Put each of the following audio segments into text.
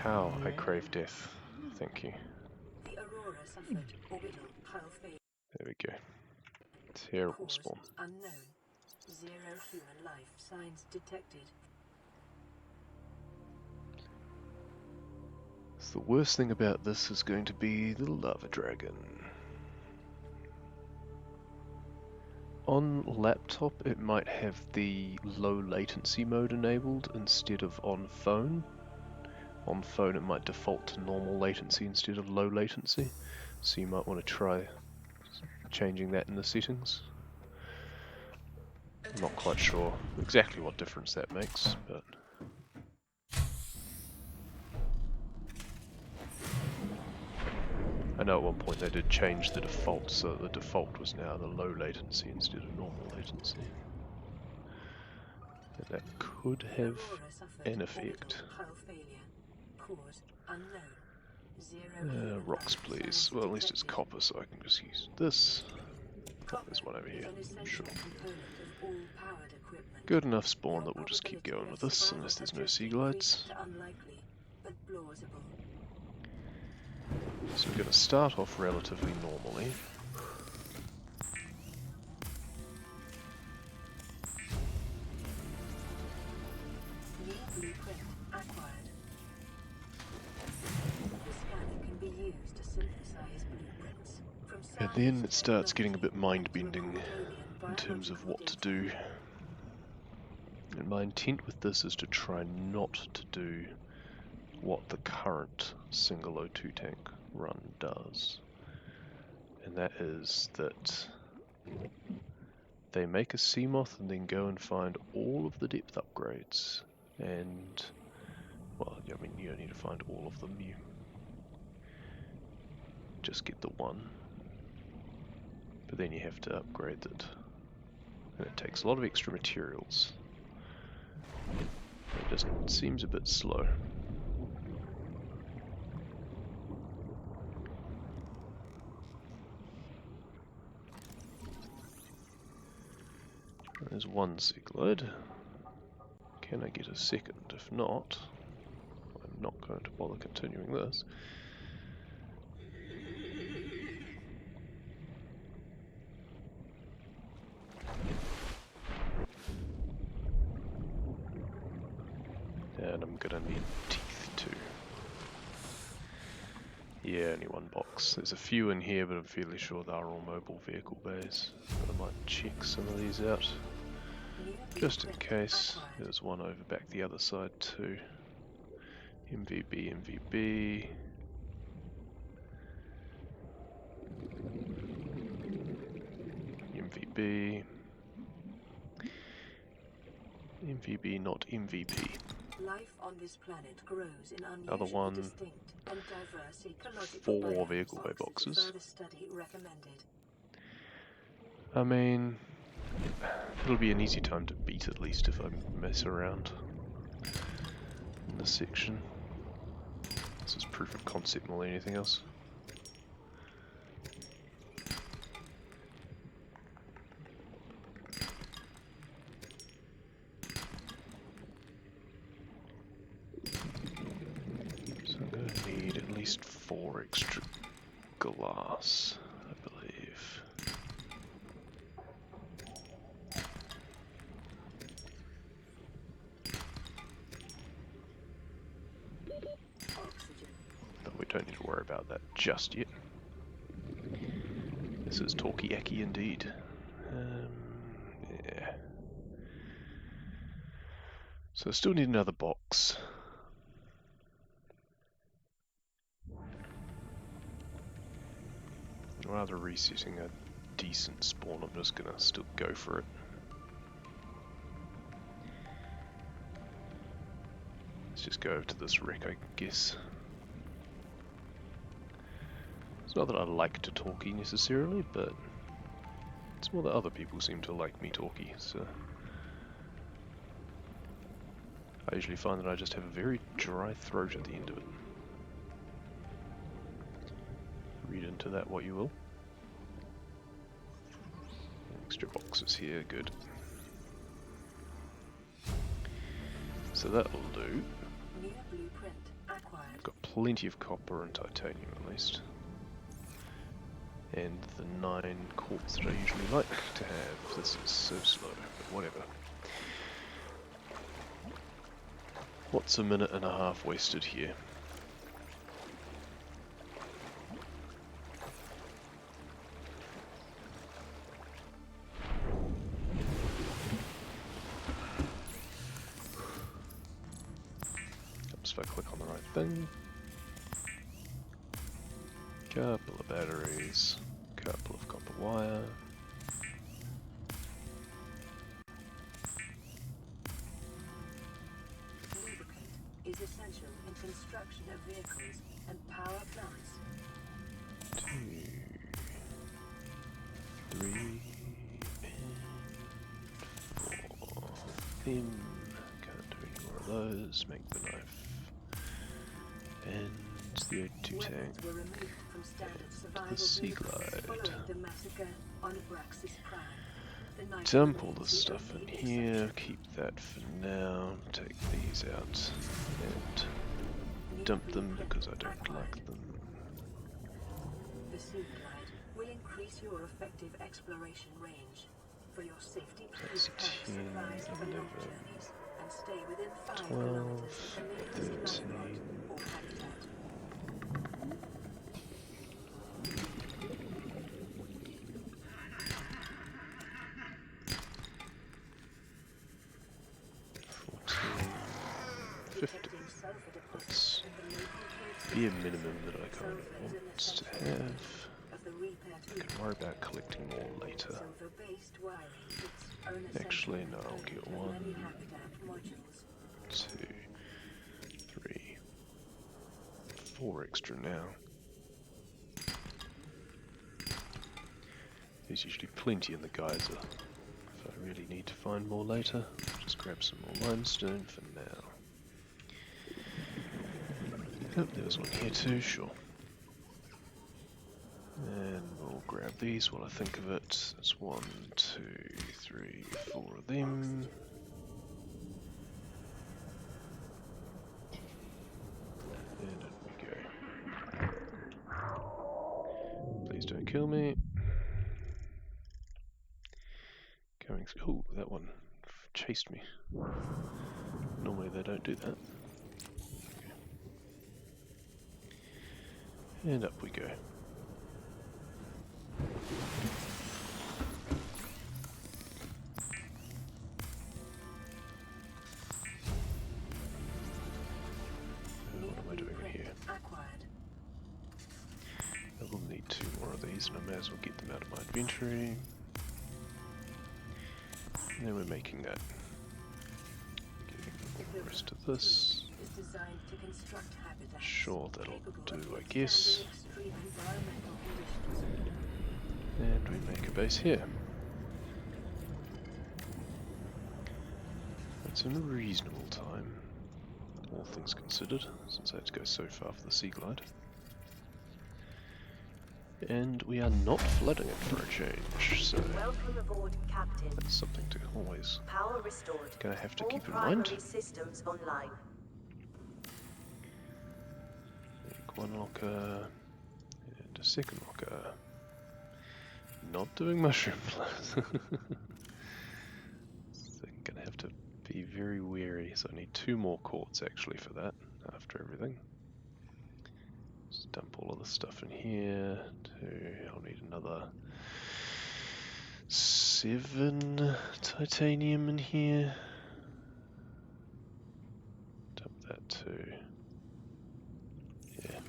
Cow, I crave death. Thank you. The Aurora suffered orbital hull failure. There we go. Terrible Cause spawn. unknown. 0 human life signs detected. So the worst thing about this is going to be the lava dragon. On laptop it might have the low latency mode enabled instead of on phone. On phone it might default to normal latency instead of low latency, so you might want to try changing that in the settings. I'm not quite sure exactly what difference that makes, but I know at one point they did change the default, so the default was now the low latency instead of normal latency. And that could have an effect. Rocks please. Well, at least it's copper, so I can just use this. Oh, there's one over here. Sure. Good enough spawn that we'll just keep going with this, unless there's no sea glides. So we're going to start off relatively normally. And then it starts getting a bit mind-bending in terms of what to do. And my intent with this is to try not to do what the current single O2 tank run does. And that is that they make a Seamoth and then go and find all of the depth upgrades. And, well, I mean, you don't need to find all of them, you just get the one. But then you have to upgrade it. And it takes a lot of extra materials. It just seems a bit slow. There's one Seaglide. Can I get a second? If not, I'm not going to bother continuing this. And I'm gonna need teeth too. Yeah, only one box. There's a few in here, but I'm fairly sure they are all mobile vehicle bays. But I might check some of these out, just in case. There's one over back the other side too. MVB, MVB. MVB. MVB, not MVP. Life on this planet grows in Other one, distinct and diverse ecological 4 biomes. vehicle bay boxes. Further study recommended. I mean, it'll be an easy time to beat at least if I mess around in this section. This is proof of concept more than anything else. So I'm going to need at least 4 extra glass, I believe. But we don't need to worry about that just yet. This is talky-acky indeed. Yeah. So I still need another box. Rather resetting a decent spawn, I'm just gonna still go for it. Let's just go over to this wreck, I guess. It's not that I like to talkie necessarily, but it's more that other people seem to like me talkie, so I usually find that I just have a very dry throat at the end of it. Read into that what you will. Extra boxes here, good. So that'll do. New blueprint acquired. plenty of copper and titanium at least. And the 9 quartz that I usually like to have. This is so slow, but whatever. What's a minute and a half wasted here? Oops, if I click on the right thing. Couple of batteries, couple of copper wire. Lubricant is essential in construction of vehicles and power plants. 2, 3, and 4. Then can't do any more of those. Make the knife and the O2 tank. Weapons were removed from standard survival The sea vehicles glide. following the massacre on Abraxas Prime. The knife Dump all remains this the stuff in only here. exception. Keep that for now. Take these out and dump them because I don't like them. The sea glide will increase your effective exploration range. For your safety, That's please pack 10, supplies for long 11, journeys and stay within 5 12, kilometers of the nearest 13. lifeboat or habitat. Detecting sulfur deposits in the local cave Be a systems. minimum that I kind of want to have. Of the repair I can worry about collecting more later. Silver-based wiring is unessential Actually, no, I'll get for 1, many habitat modules. 2, 3, 4 extra now. There's usually plenty in the geyser. If I really need to find more later, just grab some more limestone for now. Oh, there was one here too, sure. And we'll grab these while I think of it. That's 1, 2, 3, 4 of them. And in we go. Please don't kill me. Going. Oh, that one chased me. Normally they don't do that. And up we go. What am I doing here? Acquired. I will need 2 more of these and I may as well get them out of my inventory. And then we're making that. Getting the rest of this. Is designed to construct habitats Sure, that'll capable do, of I guess. withstanding extreme environmental conditions. And we make a base here. It's in a reasonable time, all things considered, since I had to go so far for the sea glide. And we are not flooding it for a change, so Welcome aboard, Captain. that's something to always Power restored. gonna have to All keep in primary mind. systems online. Make 1 locker and a 2nd locker. Not doing mushroom blast. So I'm gonna have to be very wary. So I need 2 more quartz actually for that after everything. Just dump all of the stuff in here. I'll need another 7 titanium in here. Dump that too. Yeah.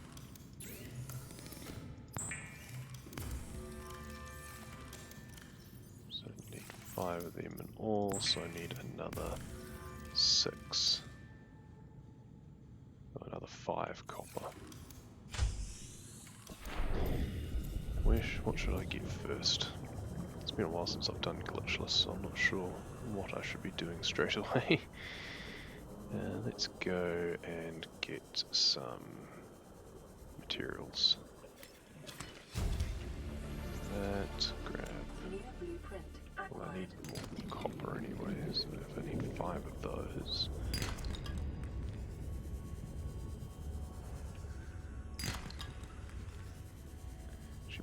So I need 5 of them in all, so I need another 6. Oh, another 5 copper. What should I get first? It's been a while since I've done Glitchless, so I'm not sure what I should be doing straight away. Let's go and get some materials. That, grab. New blueprint Well, I need acquired. more copper anyway, so if I need 5 of those.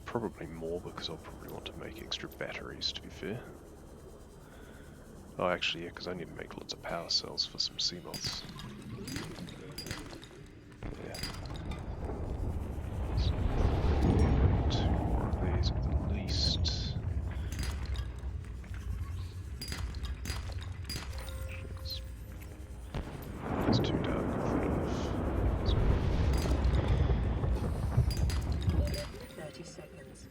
probably more because I'll probably want to make extra batteries, to be fair. Oh, actually, yeah, because I need to make lots of power cells for some sea moths. Yeah. So, 2 more of these at the least. It's too dark, I thought of. 30 seconds.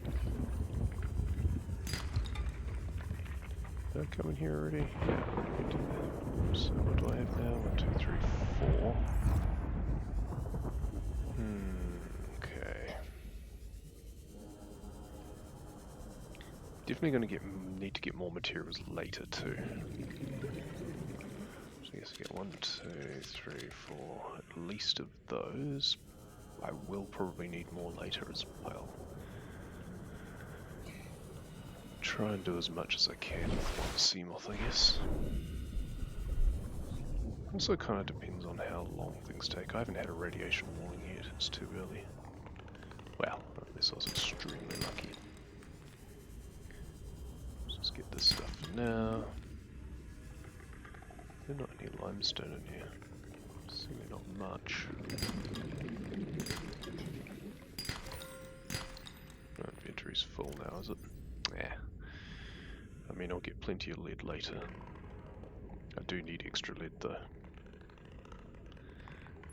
Did I come in here already? Yeah, I did. So what do I have now? 1, 2, 3, 4. Okay. Definitely going to need to get more materials later too. So I guess I get 1, 2, 3, 4, at least of those. I will probably need more later as well. Try and do as much as I can with one sea moth, I guess. Also kind of depends on how long things take. I haven't had a radiation warning yet, it's too early. Well, unless I was extremely lucky. Let's just get this stuff for now. There's not any limestone in here. Seemingly not much. No, inventory's full now, is it? Yeah. I mean, I'll get plenty of lead later. I do need extra lead though.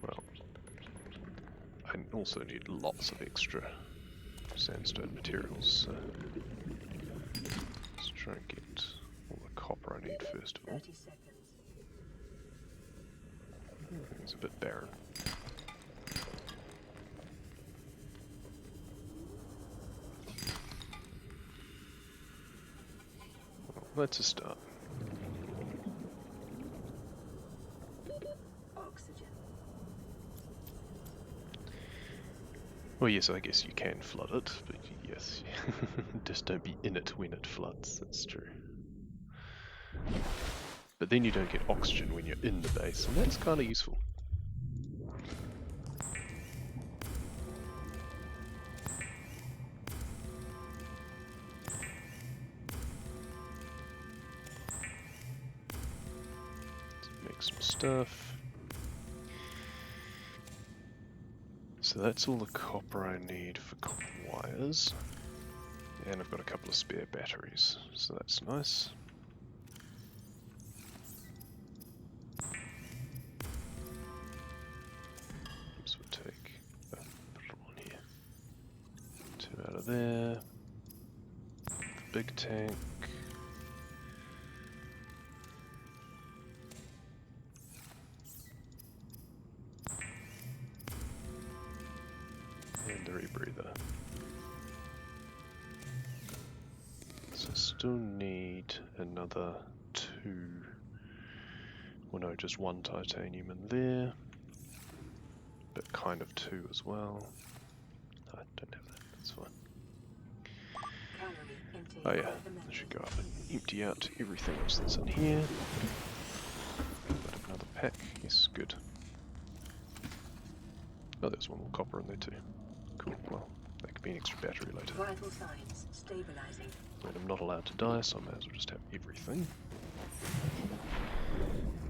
Well, I also need lots of extra sandstone materials, so let's try and get all the copper I need first of all. 30 seconds. It's a bit barren. Well, that's a start. Oxygen. Well, yes, I guess you can flood it, but yes, just don't be in it when it floods, that's true. But then you don't get oxygen when you're in the base, and that's kind of useful. Let's make some stuff. So that's all the copper I need for copper wires. And I've got a couple of spare batteries, so that's nice. Oops, we'll take, put it on here. 2 out of there. The big tank. And the rebreather. So still need another 2, well no, just 1 titanium in there, but kind of 2 as well. No, I don't have that, that's fine. Oh yeah, I should go up and empty out everything else that's in here. Got another pack, yes, good. Oh, there's 1 more copper in there too. Cool, well, that could be an extra battery later. Vital signs stabilizing. And I'm not allowed to die, so I may as well just have everything.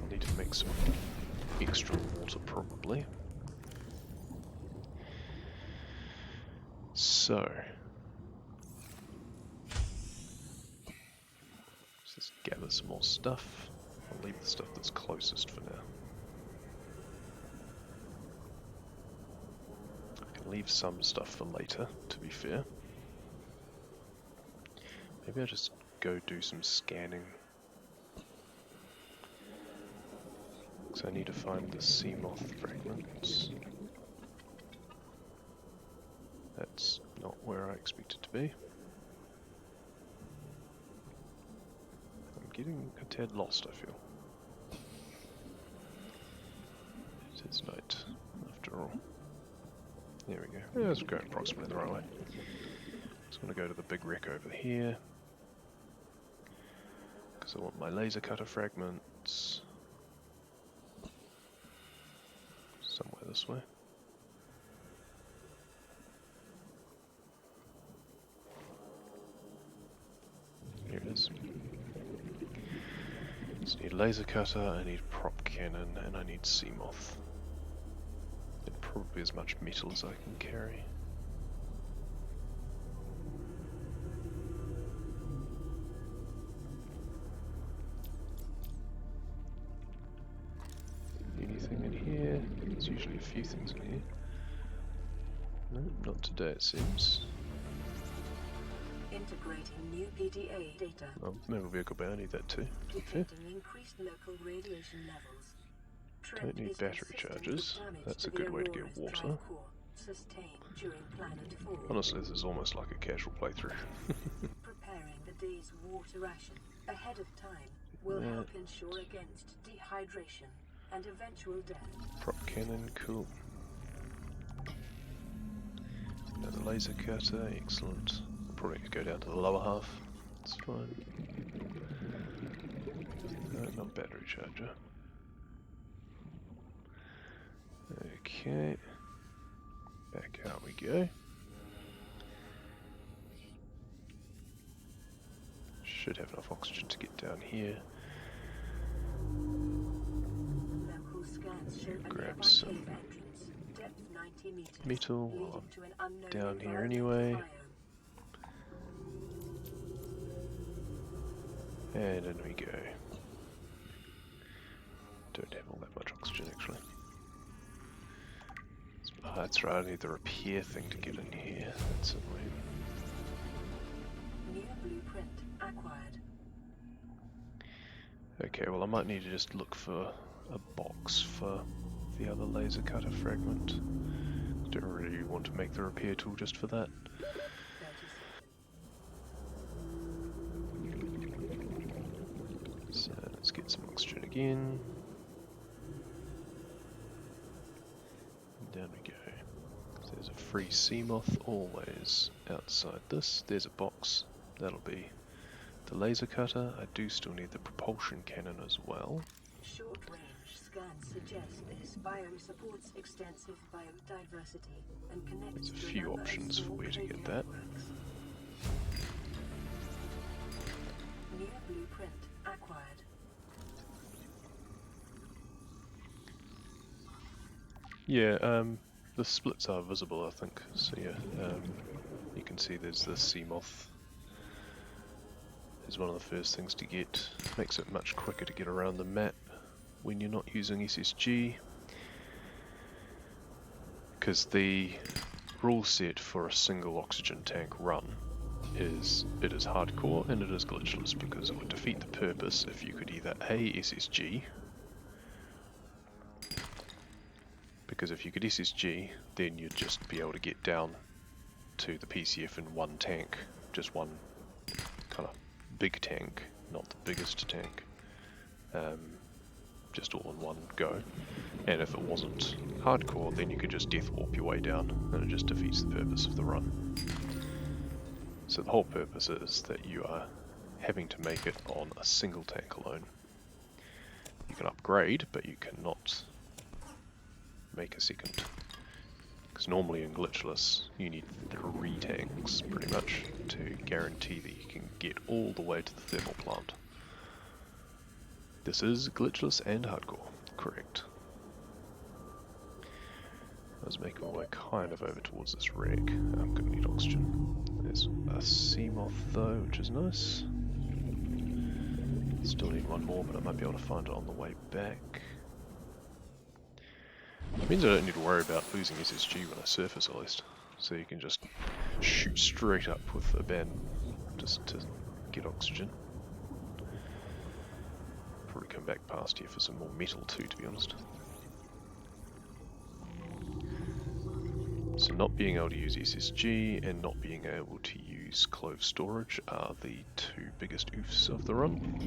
I'll need to make some extra water probably. So, let's just gather some more stuff. I'll leave the stuff that's closest for now. I can leave some stuff for later, to be fair. Maybe I'll just go do some scanning. Because I need to find the sea moth fragments. That's not where I expect it to be. I'm getting a tad lost, I feel. It is night, after all. There we go. Yeah, it's going approximately the right way. Just want to go to the big wreck over here. Because I want my laser cutter fragments. Somewhere this way. laser cutter, I need prop cannon, and I need Seamoth. And probably as much metal as I can carry. Anything in here? There's usually a few things in here. No, not today it seems. Integrating new PDA data. Well, maybe we'll be a good bet, I need that too, to be fair. Detecting increased local radiation levels. Don't need battery charges, that's a good way to get water. Sustained during planet fall. Honestly, this is almost like a casual playthrough. Preparing the day's water ration ahead of time will help ensure against dehydration and eventual death. Prop cannon, cool. Another laser cutter, excellent. Probably need to go down to the lower half. It's fine. No, not battery charger. Okay. Back out we go. Should have enough oxygen to get down here. Local scans show a Grab nearby some cave entrance, depth 90 meters, metal leading to an unknown down here environmental anyway. biome. And in we go. Don't have all that much oxygen actually. Oh, that's right, I need the repair thing to get in here. That's annoying. New blueprint acquired. Okay, well I might need to just look for a box for the other laser cutter fragment. Don't really want to make the repair tool just for that. 37. So let's get some oxygen again. And down we go. So there's a free Seamoth always outside this. There's a box. That'll be the laser cutter. I do still need the propulsion cannon as well. Short-range scans suggest this biome supports extensive biodiversity and connects There's a to few number of options for small where to cave get that. networks. New blueprint acquired. Yeah, the splits are visible, I think. So yeah, you can see there's the Seamoth. Is one of the first things to get. Makes it much quicker to get around the map when you're not using SSG. Because the rule set for a single oxygen tank run is it is hardcore and it is glitchless, because it would defeat the purpose if you could either A, SSG, because if you could SSG then you'd just be able to get down to the PCF in one tank, just one kind of big tank, not the biggest tank, just all in one go. And if it wasn't hardcore, then you could just death warp your way down, and it just defeats the purpose of the run. So the whole purpose is that you are having to make it on a single tank alone. You can upgrade, but you cannot make a second. Because normally in Glitchless, you need 3 tanks, pretty much, to guarantee that you can get all the way to the thermal plant. This is Glitchless and hardcore, correct. I was making my way kind of over towards this wreck. I'm going to need oxygen. There's a Seamoth though, which is nice. Still need one more, but I might be able to find it on the way back. It means I don't need to worry about losing SSG when I surface at least. So you can just shoot straight up with a band just to get oxygen. Probably come back past here for some more metal too, to be honest. So not being able to use SSG and not being able to use clove storage are the 2 biggest oofs of the run.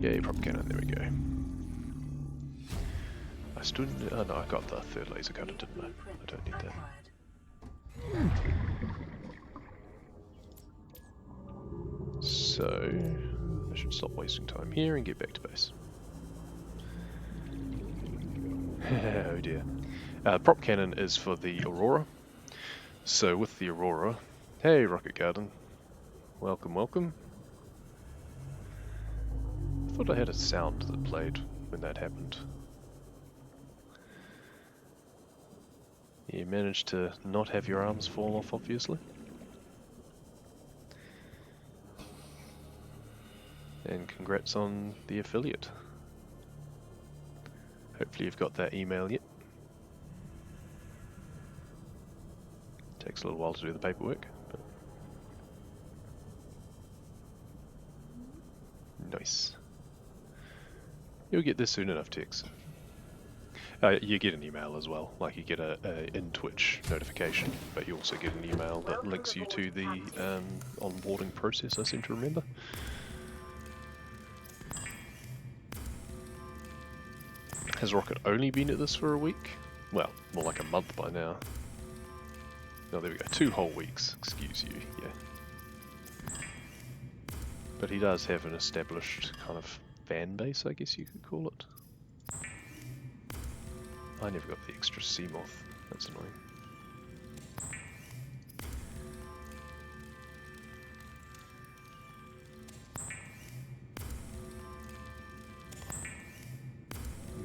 Yay, prop cannon, there we go. I still need, oh no, I got the 3rd laser cutter, didn't I? I don't need that. So, I should stop wasting time here and get back to base. Oh dear. Prop cannon is for the Aurora. So with the Aurora, hey Rocket Garden, welcome, welcome. thought I had a sound that played when that happened. You managed to not have your arms fall off, obviously. And congrats on the affiliate. Hopefully you've got that email yet. Takes a little while to do the paperwork. But nice. You'll get this soon enough, Tex. You get an email as well, like you get a in-Twitch notification, but you also get an email that links you to the onboarding process, I seem to remember. Has Rocket only been at this for a week? Well, more like a month by now. Oh, there we go, 2 whole weeks, excuse you, yeah. But he does have an established kind of fan base, I guess you could call it. I never got the extra sea moth, that's annoying.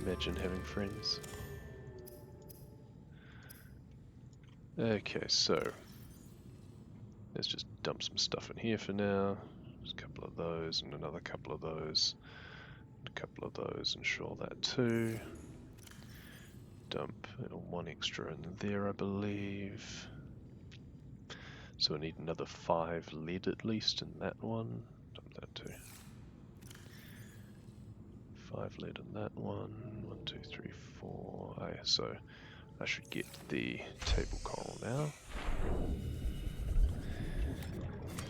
Imagine having friends. Okay, so let's just dump some stuff in here for now. Just a couple of those and another couple of those. A couple of those, and sure that too. Dump one extra in there, I believe. So I need another 5 lead at least in that one. Dump that too. 5 lead in that one. 1, 2, 3, 4. Oh, yeah, so I should get the table coral now.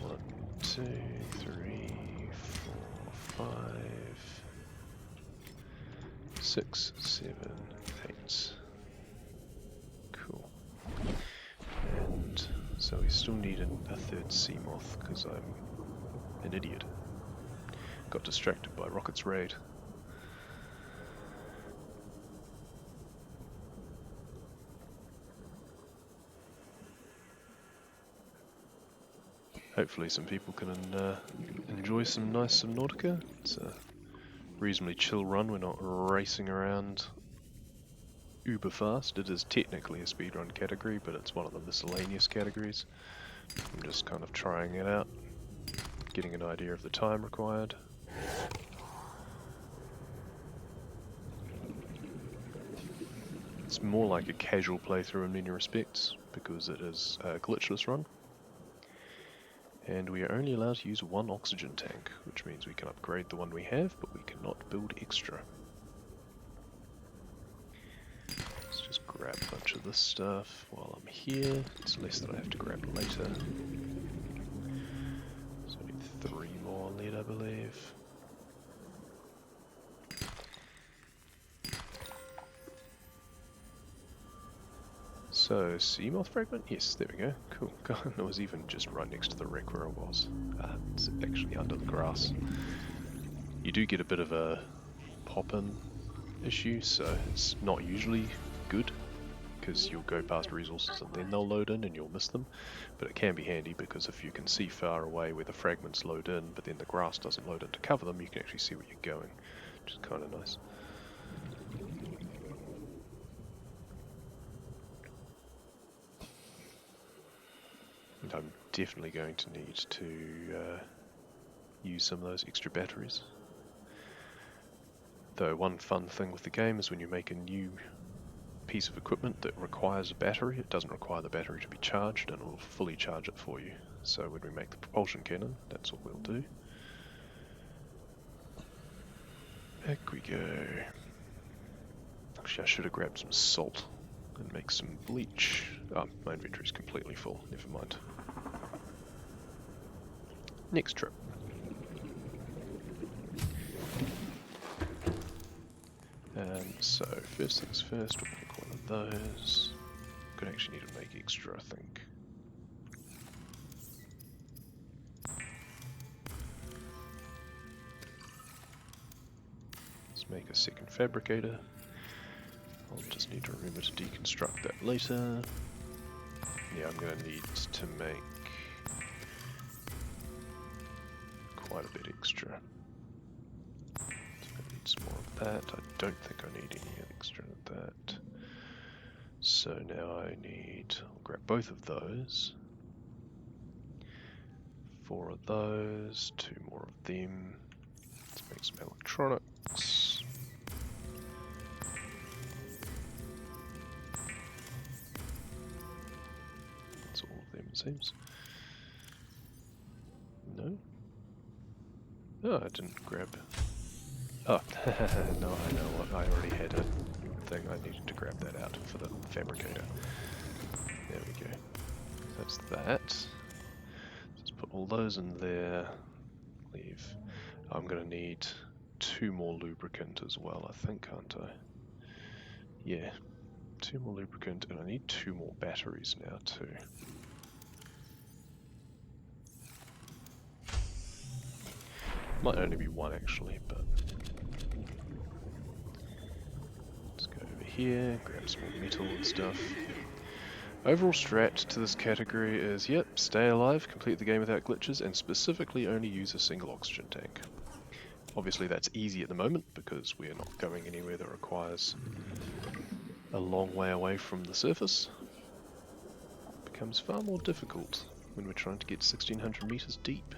1, 2, 3, 4, 5, 6, 7, 8. Cool. And so we still need a third sea moth because I'm an idiot. Got distracted by Rocket's raid. Hopefully some people can enjoy some nice Subnautica. It's a reasonably chill run, we're not racing around uber fast. It is technically a speedrun category, but it's one of the miscellaneous categories. I'm just kind of trying it out, getting an idea of the time required. It's more like a casual playthrough in many respects, because it is a glitchless run. And we are only allowed to use 1 oxygen tank, which means we can upgrade the one we have, but we cannot build extra. Let's just grab a bunch of this stuff while I'm here. It's less that I have to grab later. So I need 3 more lead, I believe. So, Seamoth fragment? Yes, there we go. Cool. God, it was even just right next to the wreck where I was. It's actually under the grass. You do get a bit of a pop-in issue, so it's not usually good, because you'll go past resources and then they'll load in and you'll miss them. But it can be handy, because if you can see far away where the fragments load in, but then the grass doesn't load in to cover them, you can actually see where you're going, which is kind of nice. And I'm definitely going to need to use some of those extra batteries. Though one fun thing with the game is when you make a new piece of equipment that requires a battery, it doesn't require the battery to be charged, and it will fully charge it for you. So when we make the propulsion cannon, that's what we'll do. Back we go. Actually, I should have grabbed some salt and make some bleach. Oh, my inventory is completely full, never mind. Next trip. So, first things first, we'll pick one of those. Gonna actually need to make extra, I think. Let's make a second fabricator. I'll just need to remember to deconstruct that later. Yeah, I'm gonna need to make quite a bit extra. some more of that. I don't think I need any extra of that. So now I need, I'll grab both of those. 4 of those, 2 more of them. Let's make some electronics. That's all of them, it seems. No? Oh, I didn't grab. Oh, no, I know what. I already had a thing. I needed to grab that out for the fabricator. There we go. That's that. Just put all those in there. Leave. I'm going to need 2 more lubricant as well, I think, aren't I? Yeah. 2 more lubricant, and I need 2 more batteries now, too. Might only be 1, actually, but... Let's go over here, grab some more metal and stuff. Overall strat to this category is, yep, stay alive, complete the game without glitches, and specifically only use a single oxygen tank. Obviously that's easy at the moment, because we're not going anywhere that requires a long way away from the surface. It becomes far more difficult when we're trying to get 1600 meters deep.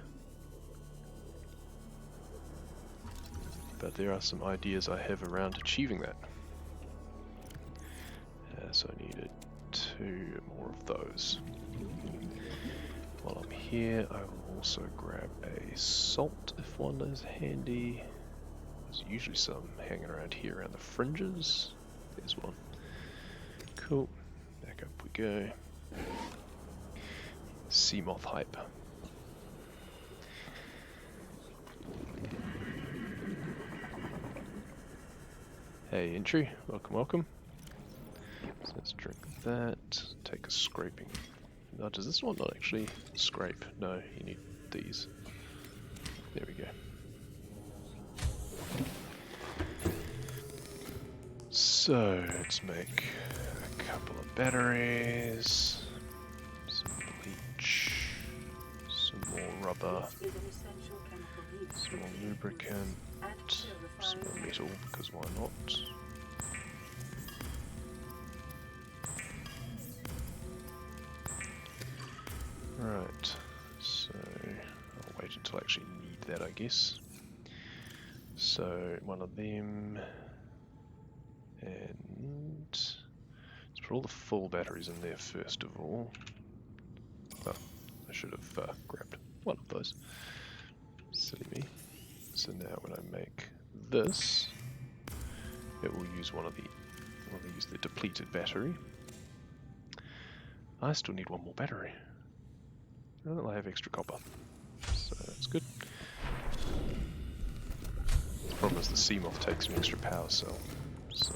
But there are some ideas I have around achieving that. So I needed 2 more of those. While I'm here, I will also grab a salt if one is handy. There's usually some hanging around here around the fringes. There's one. Cool. Back up we go. Sea moth hype. Hey entry, welcome, welcome. So let's drink that, take a scraping. Now does this one not actually scrape? No, you need these. There we go. So let's make a couple of batteries, some bleach, some more rubber, some more lubricant, some more metal, because why not? Right, so I'll wait until I actually need that, I guess. So one of them, and let's put all the full batteries in there first of all. Oh, I should have grabbed one of those. Silly me. So now when I make this, it will use one of the, will use the depleted battery. I still need one more battery. Well, I have extra copper, so that's good. The problem is the sea moth takes an extra power cell, so.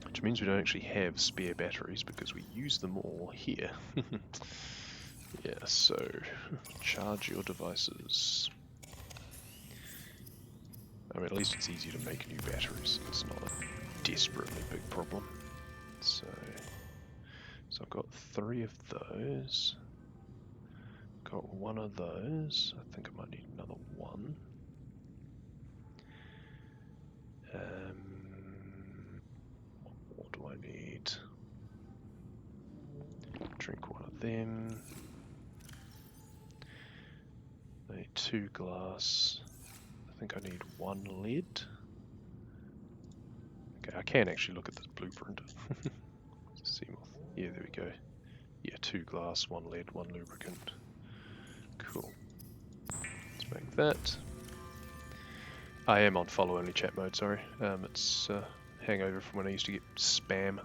Which means we don't actually have spare batteries because we use them all here. Yeah, so charge your devices. I mean, at least it's easier to make new batteries. It's not a desperately big problem. So I've got 3 of those. Got 1 of those. I think I might need another 1. What do I need? Drink 1 of them. I need 2 glass. I think I need 1 lead. Okay, I can actually look at this blueprint. Sea moth. Yeah, there we go. Yeah, 2 glass, 1 lead, 1 lubricant. Cool. Let's make that. I am on follow only chat mode, sorry. It's hangover from when I used to get spam.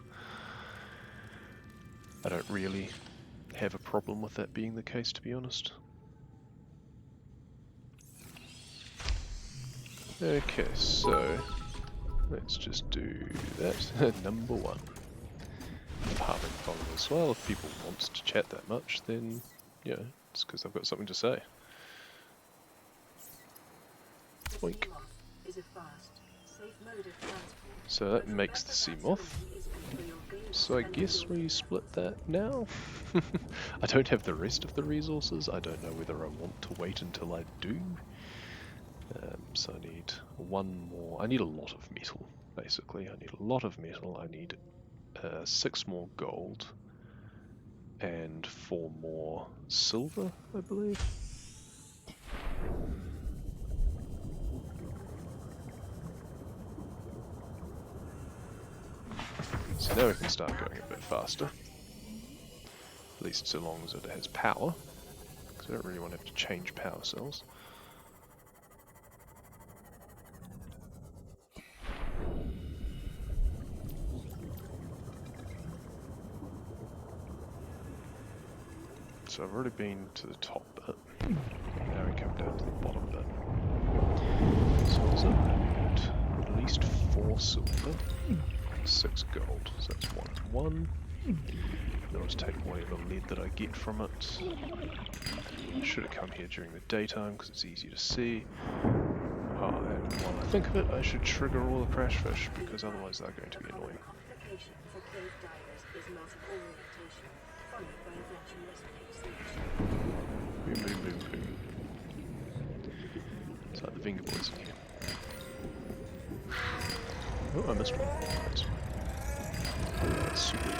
I don't really have a problem with that being the case, to be honest. Okay, so let's just do that. Number 1. Apartment follow as well. If people want to chat that much, then yeah, it's because I've got something to say. Boink. So that makes the sea moth. So I guess we split that now. I don't have the rest of the resources. I don't know whether I want to wait until I do. So I need one more. I need a lot of metal, basically. I need a lot of metal. I need 6 more gold and 4 more silver, I believe. So now we can start going a bit faster. At least so long as it has power. Because I don't really want to have to change power cells. So I've already been to the top bit. Now we come down to the bottom bit. So what is it? I need at least 4 silver, 6 gold. So that's 1 and 1. Then I'll just take whatever lead that I get from it. I should have come here during the daytime because it's easy to see. Oh, and while I think of it, I should trigger all the crash fish because otherwise they're going to be annoying. Boom, boom, boom, boom. It's like the finger boys in here. Oh, I missed one. That's super.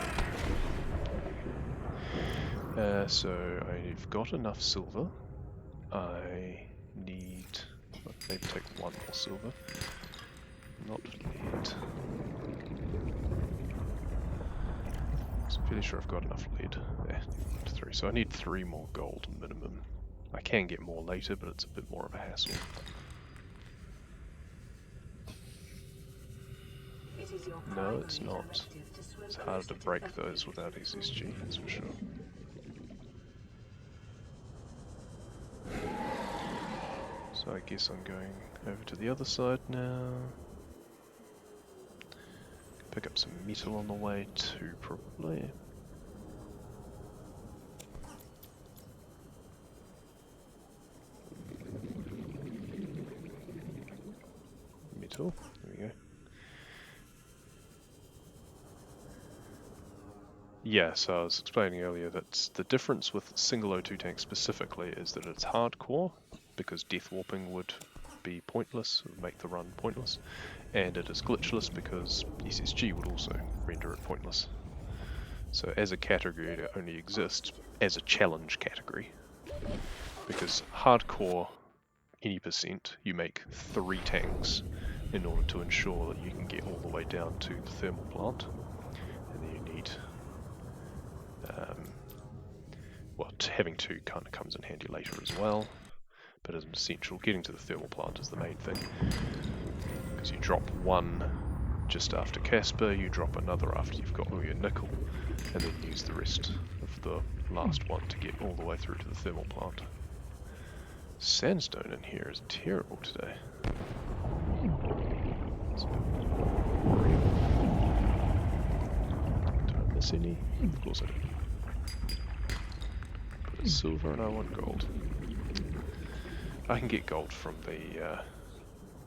So I've got enough silver. I need maybe take 1 more silver. Not lead. So I'm fairly sure I've got enough lead. Yeah, 3. So I need 3 more gold minimum. I can get more later, but it's a bit more of a hassle. No, it's not. It's harder to break those without SSG, that's for sure. So I guess I'm going over to the other side now. Pick up some metal on the way too, probably. Metal, there we go. Yeah, so I was explaining earlier that the difference with single O2 tank specifically is that it's hardcore, because death warping would be pointless, would make the run pointless, and it is glitchless because SSG would also render it pointless. So as a category it only exists as a challenge category, because hardcore any percent you make 3 tanks in order to ensure that you can get all the way down to the thermal plant, and then you need well, having 2 kind of comes in handy later as well, but as an essential, getting to the thermal plant is the main thing. Because you drop 1 just after Casper, you drop another after you've got all your nickel, and then use the rest of the last one to get all the way through to the thermal plant. Sandstone in here is terrible today. Did I miss any? Of course I did. Silver and I want gold. I can get gold from the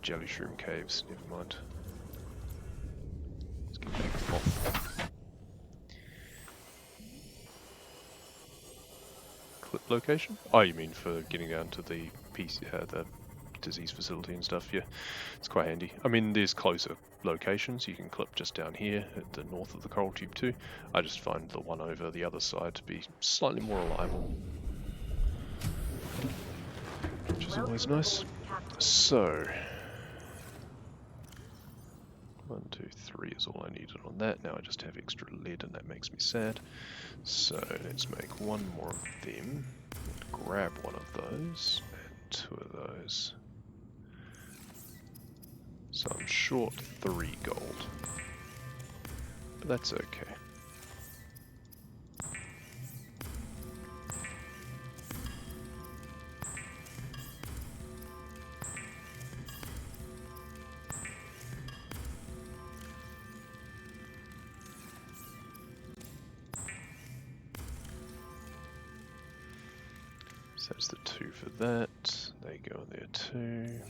jelly shroom caves, never mind. Let's get back off. Clip location? Oh, you mean for getting down to the the disease facility and stuff, yeah. It's quite handy. I mean, there's closer locations. You can clip just down here at the north of the coral tube too. I just find the one over the other side to be slightly more reliable, which is always nice. So 1, 2, 3 is all I needed on that. Now I just have extra lead and that makes me sad. So let's make 1 more of them, grab 1 of those, and 2 of those. So I'm short 3 gold, but that's okay. So that's the 2 for that, they go in there too.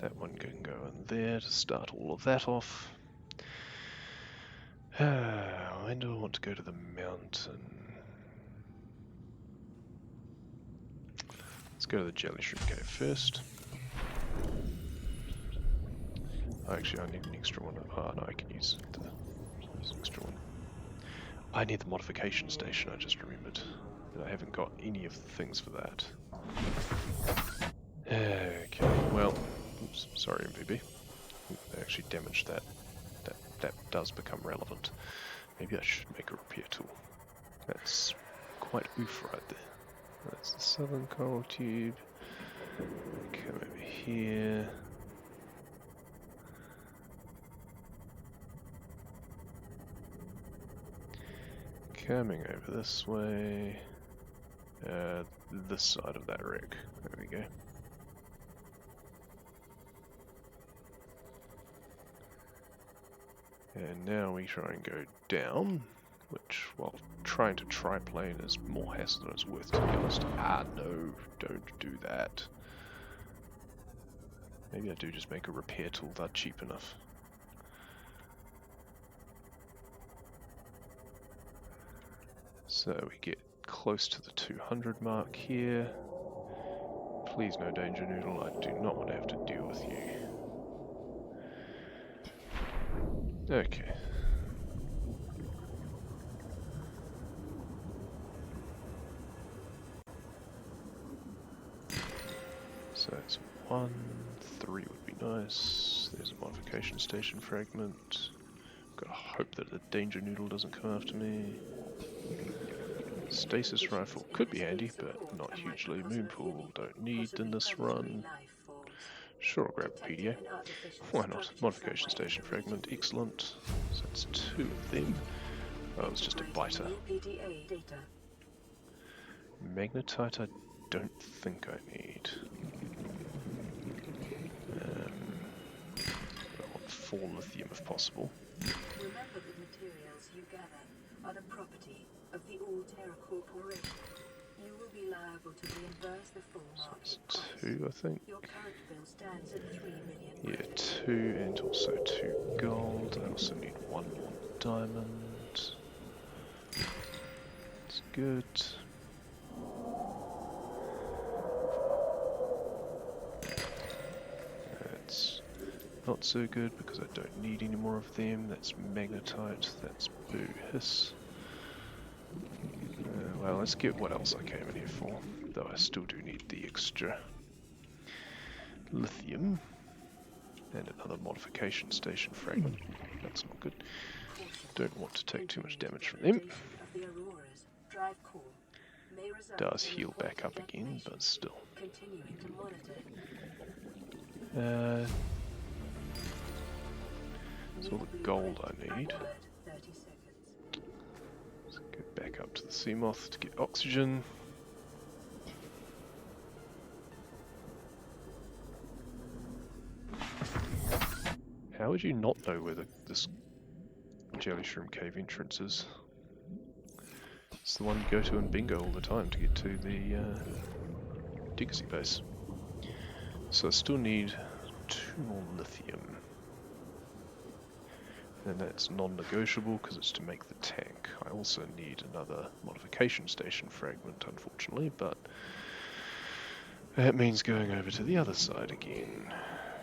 That one can go in there to start all of that off. When do I want to go to the mountain? Let's go to the jelly shroom cave first. Actually, I need an extra one. Oh no, I can use the extra one. I need the modification station, I just remembered. And I haven't got any of the things for that. Okay, well, oops, sorry MVB. They actually damaged that. That does become relevant. Maybe I should make a repair tool. That's quite oof right there. That's the southern coral tube. Come over here. Coming over this way. This side of that wreck. There we go. And now we try and go down, which, while trying to triplane is more hassle than it's worth, to be honest. Ah, no, don't do that. Maybe I do just make a repair tool, that's cheap enough. So we get close to the 200 mark here. Please no danger noodle, I do not want to have to deal with you. Okay. So it's 1, 3 would be nice. There's a modification station fragment. Gotta hope that the danger noodle doesn't come after me. Stasis rifle could be handy, but not hugely. Moonpool don't need in this run. Sure, I'll grab a PDA. Why not? Modification station fragment, excellent. So that's 2 of them. Oh, it's just a biter. Magnetite I don't think I need. I want 4 lithium if possible. Remember the materials you gather are the property of the All-Terra Corporation. You will be liable to reimburse the full market So cost. 2, I think. Your current bill stands at 3 million. Yeah, 2 and also 2 gold. I also need 1 more diamond. That's good. That's not so good because I don't need any more of them. That's magnetite. That's boo hiss. Well, let's get what else I came in here for. Though I still do need the extra lithium. And another modification station fragment. That's not good. Don't want to take too much damage from them. Does heal back up again, but still. That's all the gold I need. Let's go back up to the sea moth to get oxygen. How would you not know where this jelly shroom cave entrance is? It's the one you go to in bingo all the time to get to the Degacy base. So I still need 2 more lithium. And that's non-negotiable because it's to make the tank. I also need another modification station fragment, unfortunately, but that means going over to the other side again,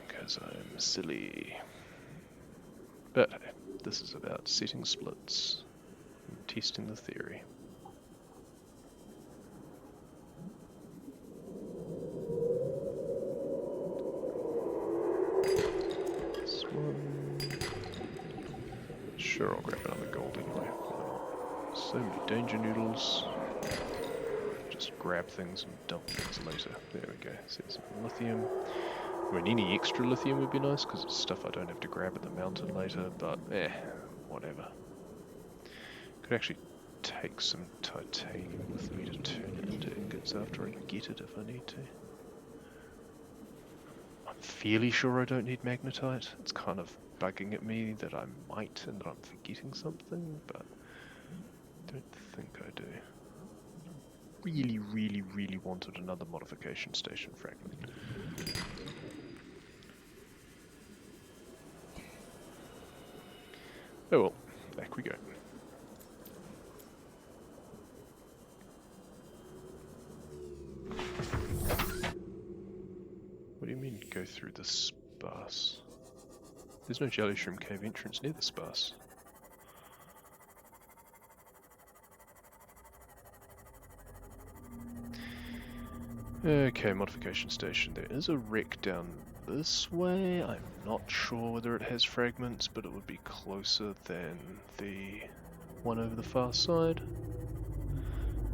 because I'm silly. But hey, this is about setting splits and testing the theory. This one. Sure, I'll grab another gold anyway. So many danger noodles. Just grab things and dump things later. There we go. Set some lithium. I mean, any extra lithium would be nice because it's stuff I don't have to grab at the mountain later, but whatever. Could actually take some titanium with me to turn it into ingots after I get it if I need to. I'm fairly sure I don't need magnetite. It's kind of bugging at me that I might and that I'm forgetting something, but I don't think I do. Really wanted another modification station fragment. Oh well, back we go. What do you mean, go go through the sparse. There's no jelly shroom cave entrance near the sparse. Okay, modification station. There is a wreck down this way. I'm not sure whether it has fragments, but it would be closer than the one over the far side.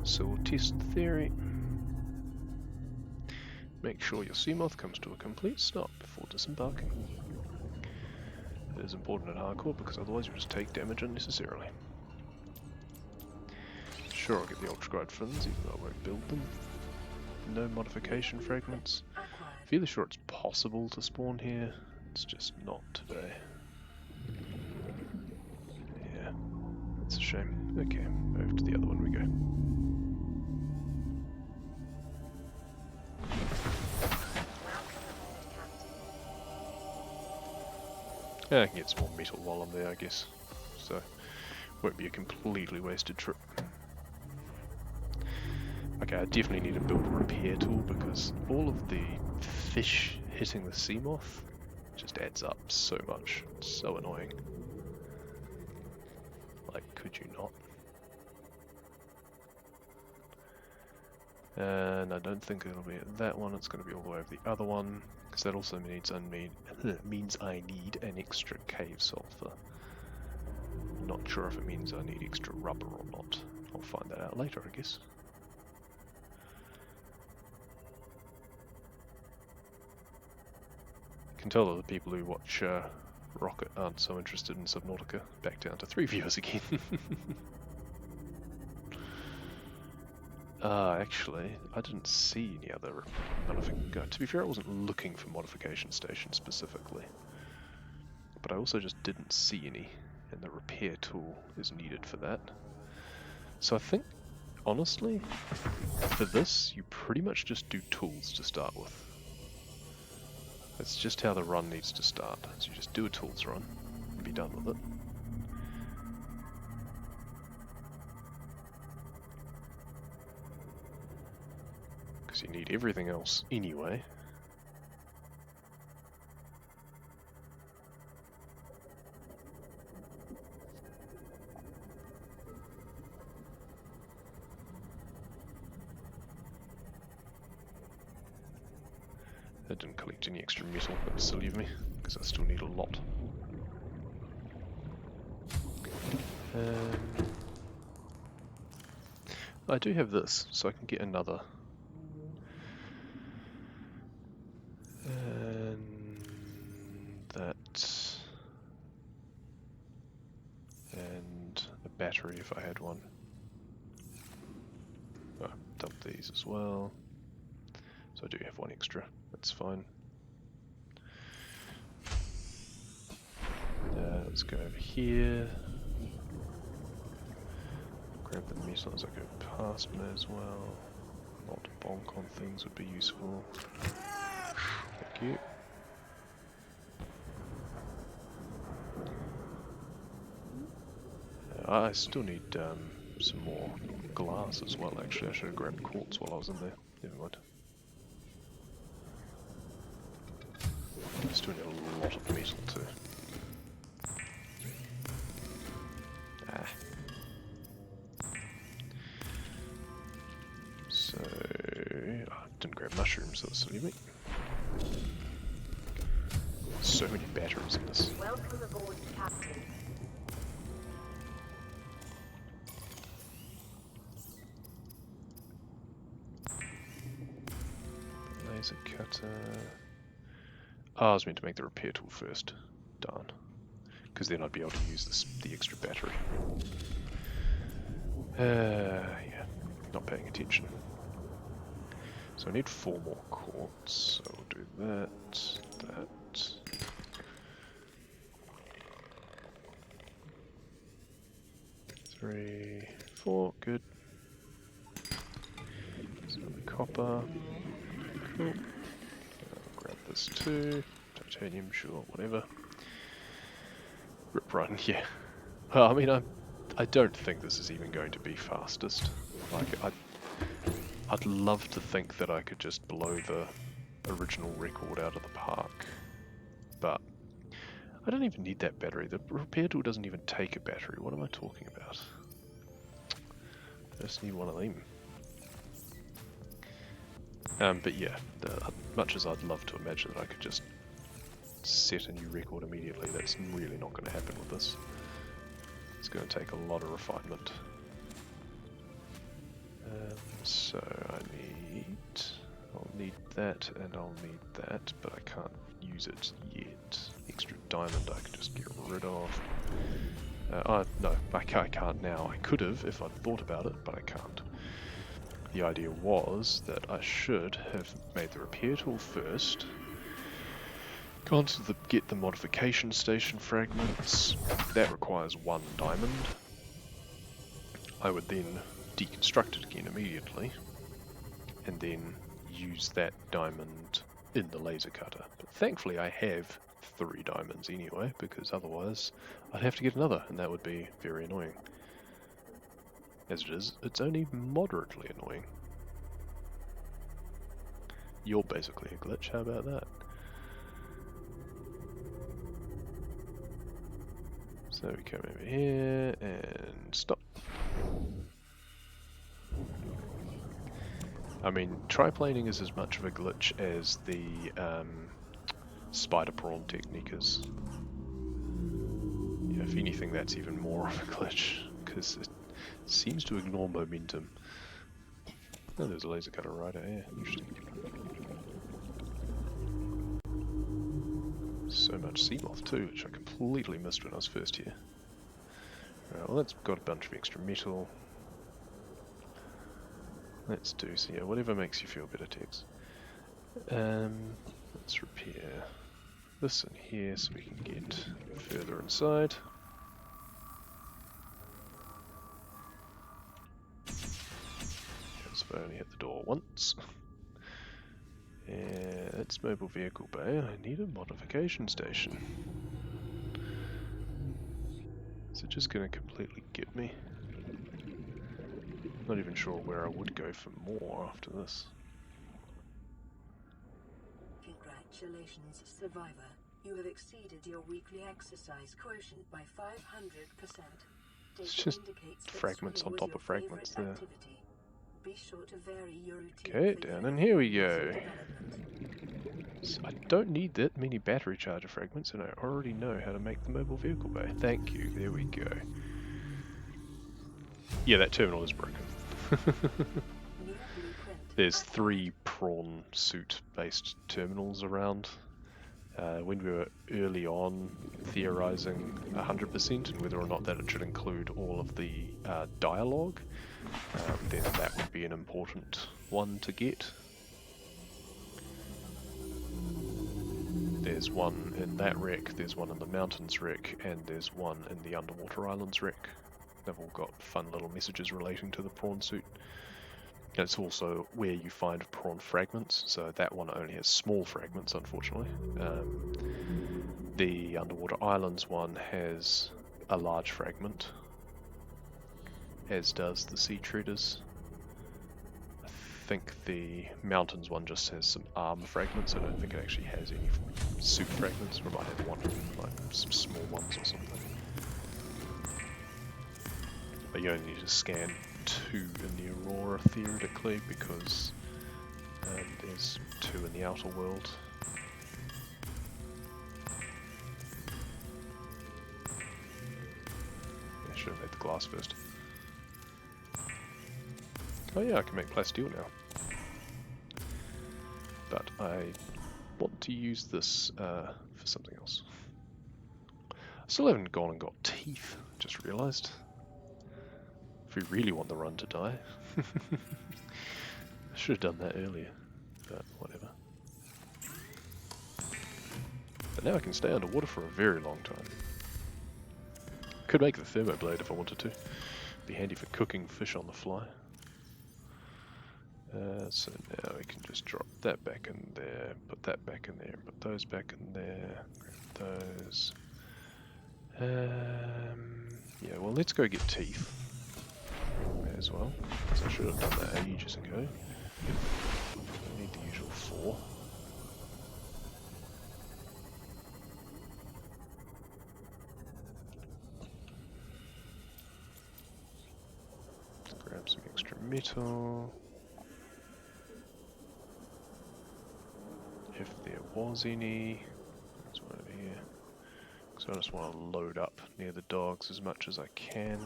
So we'll test the theory. Make sure your Seamoth comes to a complete stop before disembarking. It is important in hardcore because otherwise you just take damage unnecessarily. Sure, I'll get the Ultraglide fins, even though I won't build them. No modification fragments. Fairly sure it's possible to spawn here, it's just not today. Yeah, that's a shame. Okay, over to the other one we go. Yeah, I can get some more metal while I'm there, I guess. So, won't be a completely wasted trip. Okay, I definitely need to build a repair tool because all of the fish hitting the Seamoth just adds up so much. It's so annoying. Like, could you not? And I don't think it'll be at that one, it's going to be all the way over the other one, because that also means I need an extra cave sulfur. Not sure if it means I need extra rubber or not. I'll find that out later, I guess. You can tell that the people who watch Rocket aren't so interested in Subnautica. Back down to 3 viewers again. Actually, I didn't see any other modification. To be fair, I wasn't looking for modification stations specifically. But I also just didn't see any, and the repair tool is needed for that. So I think, honestly, for this, you pretty much just do tools to start with. That's just how the run needs to start. So you just do a tools run, and be done with it. You need everything else anyway. I didn't collect any extra metal, but silly of me, because I still need a lot. I do have this, so I can get another. And a battery if I had one. Oh, dump these as well. So I do have one extra, that's fine. Let's go over here. Grab the metal as I go past me as well. Not bonk on things would be useful. Thank you. I still need some more glass as well, actually. I should have grabbed quartz while I was in there. Never mind. I still need a lot of metal too. So, I didn't grab mushrooms, so that's silly me. So many batteries in this. Welcome aboard, Captain. Laser cutter. Oh, I was meant to make the repair tool first. Darn. Because then I'd be able to use the extra battery. Yeah. Not paying attention. So I need 4 more quartz. So we'll do that. 3, 4, good. Some copper. Cool. I'll grab this too. Titanium, sure, whatever. Rip run, yeah. Well, I mean, I don't think this is even going to be fastest. Like, I'd love to think that I could just blow the original record out of the park. But I don't even need that battery. The repair tool doesn't even take a battery. What am I talking about? I just need one of them. But yeah, much as I'd love to imagine that I could just set a new record immediately, that's really not going to happen with this. It's going to take a lot of refinement. So I'll need that and I'll need that, but I can't use it yet. Extra diamond I can just get rid of. No, I can't now. I could have if I'd thought about it, but I can't. The idea was that I should have made the repair tool first, gone to get the modification station fragments. That requires 1 diamond. I would then deconstruct it again immediately, and then use that diamond in the laser cutter. But thankfully I have 3 diamonds anyway, because otherwise I'd have to get another, and that would be very annoying. As it is, it's only moderately annoying. You're basically a glitch, how about that? So we come over here and stop. I mean, triplaning is as much of a glitch as the spider prawn technique is. Yeah, if anything, that's even more of a glitch, because it seems to ignore momentum. Oh, there's a laser cutter right out here. Interesting. So much sea moth too, which I completely missed when I was first here. Right, well, that's got a bunch of extra metal. Let's do, so yeah, whatever makes you feel better, Tex. Let's repair this in here so we can get further inside. As if I only hit the door once. And it's mobile vehicle bay. I need a modification station. Is it just going to completely get me? Not even sure where I would go for more after this. Congratulations, survivor. You have exceeded your weekly exercise quotient by 500%. It's just fragments on top of fragments there. Be sure to vary your routine. Okay, down in here we go. So I don't need that many battery charger fragments, and I already know how to make the mobile vehicle bay. Thank you, there we go. Yeah, that terminal is broken. There's 3 prawn suit based terminals around. When we were early on theorizing 100% and whether or not that it should include all of the dialogue, then that would be an important one to get. There's one in that wreck, there's one in the mountains wreck, and there's one in the underwater islands wreck. They've all got fun little messages relating to the prawn suit. And it's also where you find prawn fragments, so that one only has small fragments, unfortunately. The underwater islands one has a large fragment, as does the sea treaders. I think the mountains one just has some arm fragments. I don't think it actually has any suit fragments. We might have one, like some small ones or something. But you only need to scan 2 in the Aurora theoretically, because there's 2 in the outer world. I should have made the glass first. Oh yeah, I can make plasteel now. But I want to use this for something else. I still haven't gone and got teeth, just realised. If we really want the run to die. I should have done that earlier, but whatever. But now I can stay underwater for a very long time. Could make the thermoblade if I wanted to. Be handy for cooking fish on the fly. So now we can just drop that back in there, put that back in there, put those back in there, grab those. Yeah, well, let's go get teeth. May as well, because I should have done that ages ago. I need the usual 4. metal. If there was any. There's one over here. So I just want to load up near the dogs as much as I can.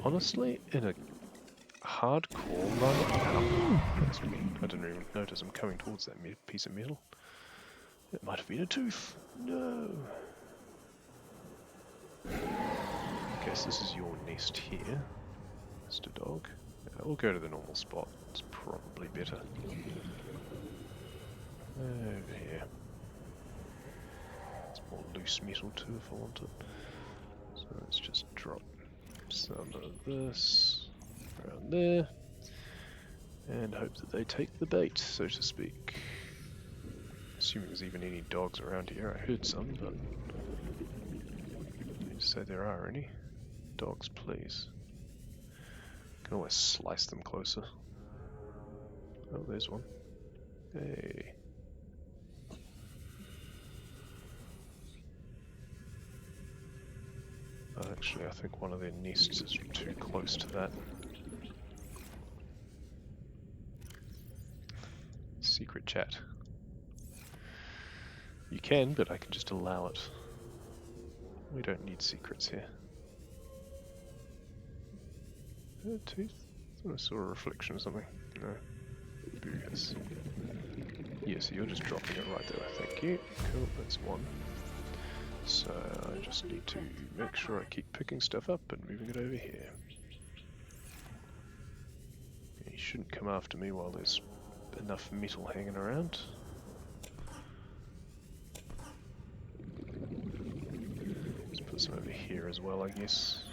Honestly, in a hardcore run, that's me. I didn't even notice I'm coming towards that piece of metal. It might have been a tooth. No. I guess this is your nest here, Mr. Dog. We'll go to the normal spot. It's probably better. Over here. It's more loose metal too if I want it. So let's just drop some of this around there. And hope that they take the bait, so to speak. Assuming there's even any dogs around here. I heard some, but I need to say there are any. Dogs, please. Can always slice them closer. Oh, there's one. Hey. Actually, I think one of their nests is too close to that. Secret chat. You can, but I can just allow it. We don't need secrets here. Tooth? I thought I saw a reflection or something. No. Boogers. Yeah, so you're just dropping it right there. Thank you. Cool, that's one. So I just need to make sure I keep picking stuff up and moving it over here. He shouldn't come after me while there's enough metal hanging around. Let's put some over here as well, I guess.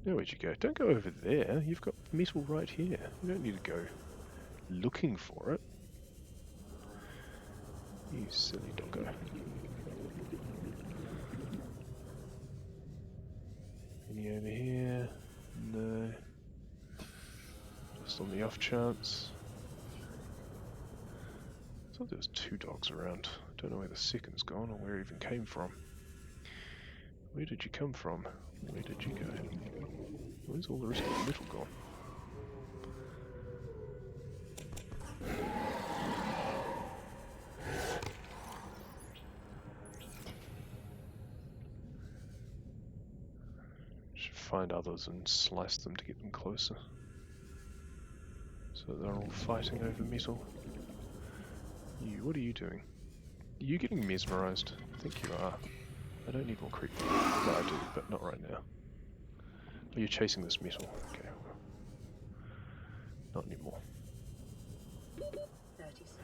Oh, where'd you go? Don't go over there. You've got metal right here. You don't need to go looking for it. You silly doggo. Any over here? No. Just on the off chance. I thought there was two dogs around. Don't know where the second's gone or where it even came from. Where did you come from? Where did you go? Where's all the rest of the metal gone? Should find others and slice them to get them closer. So they're all fighting over metal. You, what are you doing? Are you getting mesmerized? I think you are. I don't need more creeping. No, I do, but not right now. Oh, you're chasing this metal. Okay, well, not anymore. 30 seconds.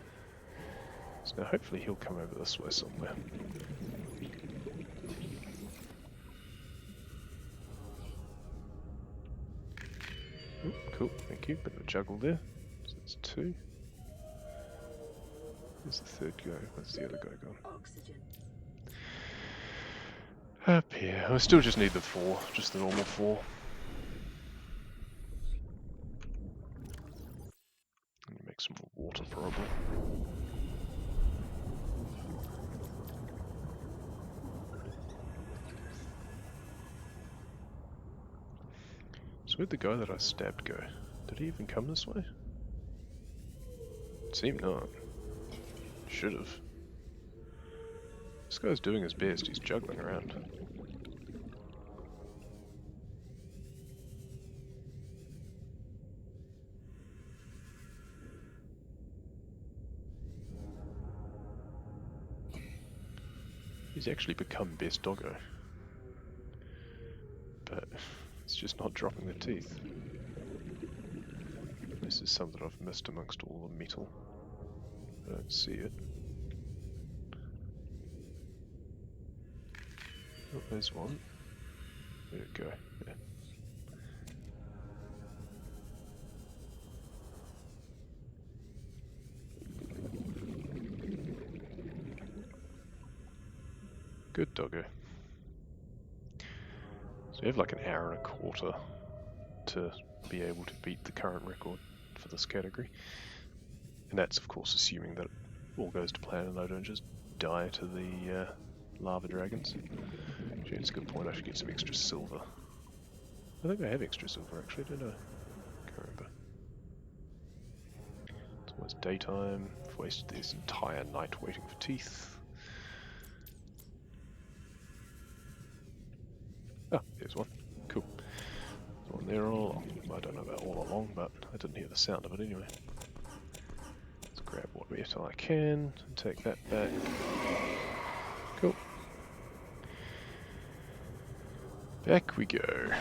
So now hopefully he'll come over this way somewhere. Oh, cool, thank you. Bit of a juggle there. So that's two. Where's the third guy? Where's the other guy gone? Oxygen. Up here. I still just need the 4, just the normal 4. Make some more water, probably. So where'd the guy that I stabbed go? Did he even come this way? Seemed not. Should've. This guy's doing his best, he's juggling around. He's actually become best doggo. But it's just not dropping the teeth. This is something I've missed amongst all the metal. I don't see it. Oh, there's one. There we go. Yeah. Good doggo. So we have like an hour and a quarter to be able to beat the current record for this category. And that's of course assuming that all goes to plan and I don't just die to the lava dragons. Actually, that's a good point. I should get some extra silver. I think I have extra silver actually, don't I? Can't remember. It's almost daytime. I've wasted this entire night waiting for teeth. Oh, there's one. Cool. There's one there all along. I don't know about all along, but I didn't hear the sound of it anyway. Let's grab what metal I can and take that back. Cool. Back we go.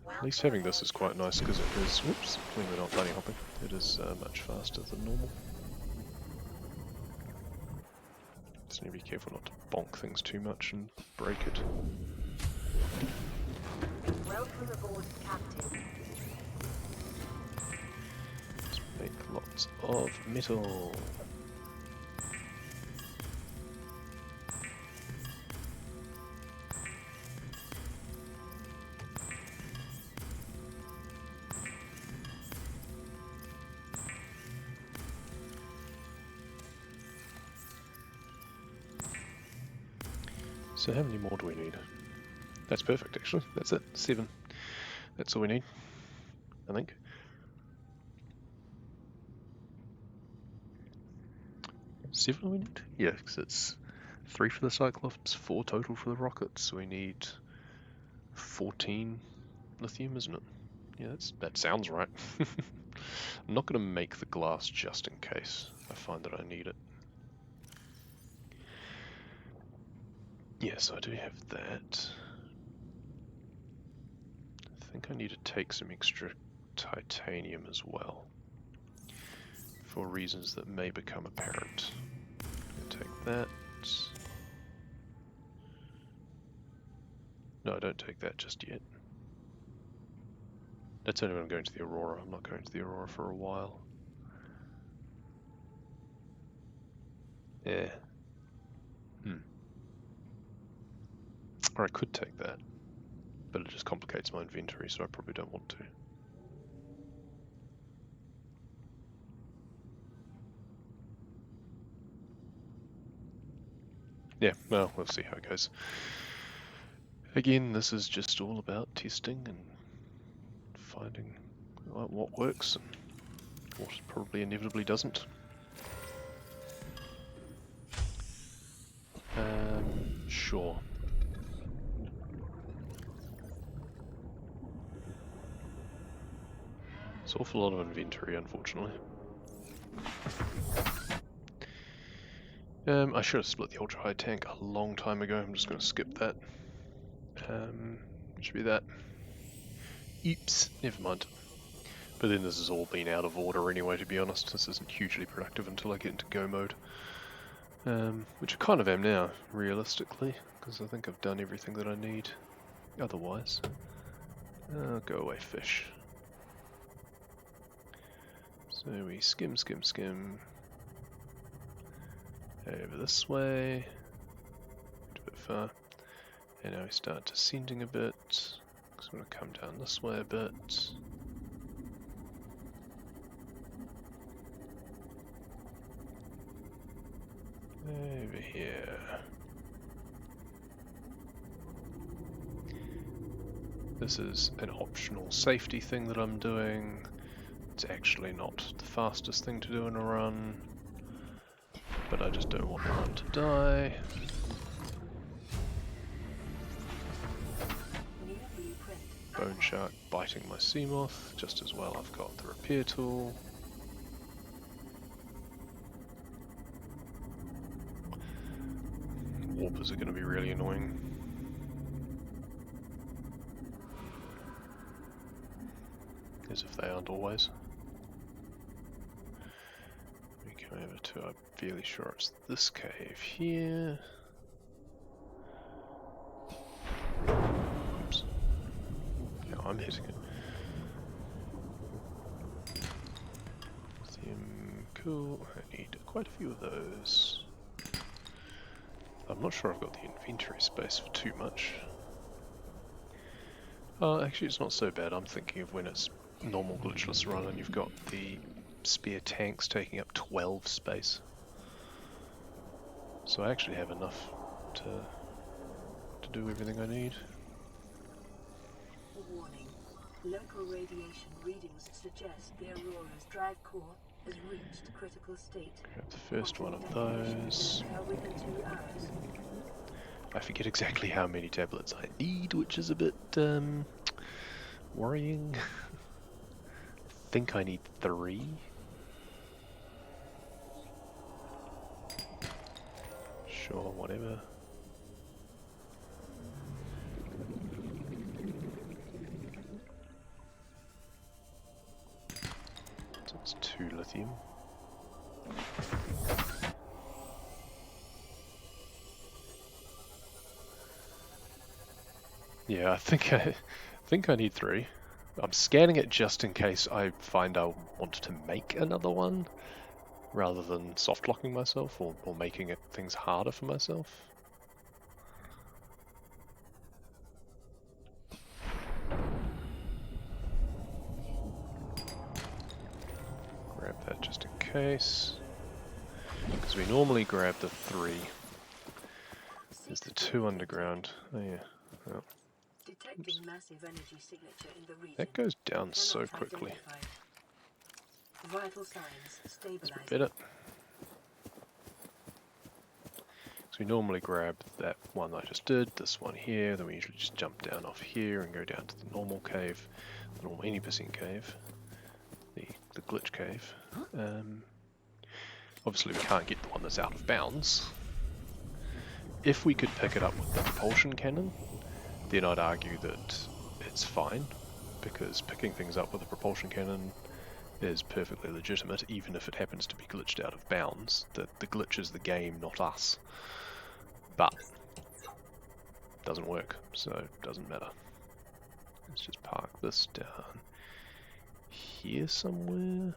At least having this is quite nice because it is, whoops, when we're not bunny hopping, it is much faster than normal. Just need to be careful not to bonk things too much and break it. Welcome aboard, Captain. Let's make lots of metal. So how many more do we need? That's perfect actually, that's it, 7. That's all we need, I think. Seven we need? Yeah, because it's 3 for the Cyclops, 4 total for the rockets, so we need 14 lithium, isn't it? Yeah, that sounds right. I'm not going to make the glass just in case I find that I need it. Yes, I do have that. I think I need to take some extra titanium as well, for reasons that may become apparent. Take that. No, I don't take that just yet. That's only when I'm going to the Aurora. I'm not going to the Aurora for a while. Yeah. Or I could take that, but it just complicates my inventory, so I probably don't want to. Yeah, well, we'll see how it goes. Again, this is just all about testing and finding what works and what probably inevitably doesn't. Sure. It's an awful lot of inventory, unfortunately. I should have split the ultra high tank a long time ago. I'm just going to skip that. Should be that. Oops, never mind. But then this has all been out of order anyway, to be honest. This isn't hugely productive until I get into go mode. Which I kind of am now, realistically, because I think I've done everything that I need otherwise. Go away, fish. So we skim, skim, skim. Over this way. A bit far. And now we start descending a bit. So I'm going to come down this way a bit. Over here. This is an optional safety thing that I'm doing. It's actually not the fastest thing to do in a run, but I just don't want the run to die. Bone shark biting my sea moth, just as well I've got the repair tool. Warpers are going to be really annoying. As if they aren't always. We come over to, I'm fairly sure it's this cave here. Oops. Yeah, I'm hitting it. Lithium, cool. I need quite a few of those. I'm not sure I've got the inventory space for too much. Actually it's not so bad. I'm thinking of when it's normal glitchless run and you've got the spare tanks taking up 12 space. So I actually have enough to do everything I need. Warning. Local radiation readings suggest the Aurora's drive core has reached critical state. Grab the first one of those. Within 2 hours. I forget exactly how many tablets I need, which is a bit worrying. I think I need 3. Sure, whatever. So it's 2 lithium. Yeah, I think I need 3. I'm scanning it just in case I find I want to make another one, rather than soft locking myself or making things harder for myself. Grab that just in case, because we normally grab the 3. There's the 2 underground. Oh yeah. Well, Detecting massive energy signature in the region. that goes down so quickly. Vital signs stabilizing. Better. So we normally grab that one I just did, this one here, then we usually just jump down off here and go down to the normal cave, the normal 80% cave, the glitch cave. Obviously we can't get the one that's out of bounds. If we could pick it up with the propulsion cannon, then I'd argue that it's fine, because picking things up with a propulsion cannon is perfectly legitimate, even if it happens to be glitched out of bounds. The glitch is the game, not us. But doesn't work, so it doesn't matter. Let's just park this down here somewhere.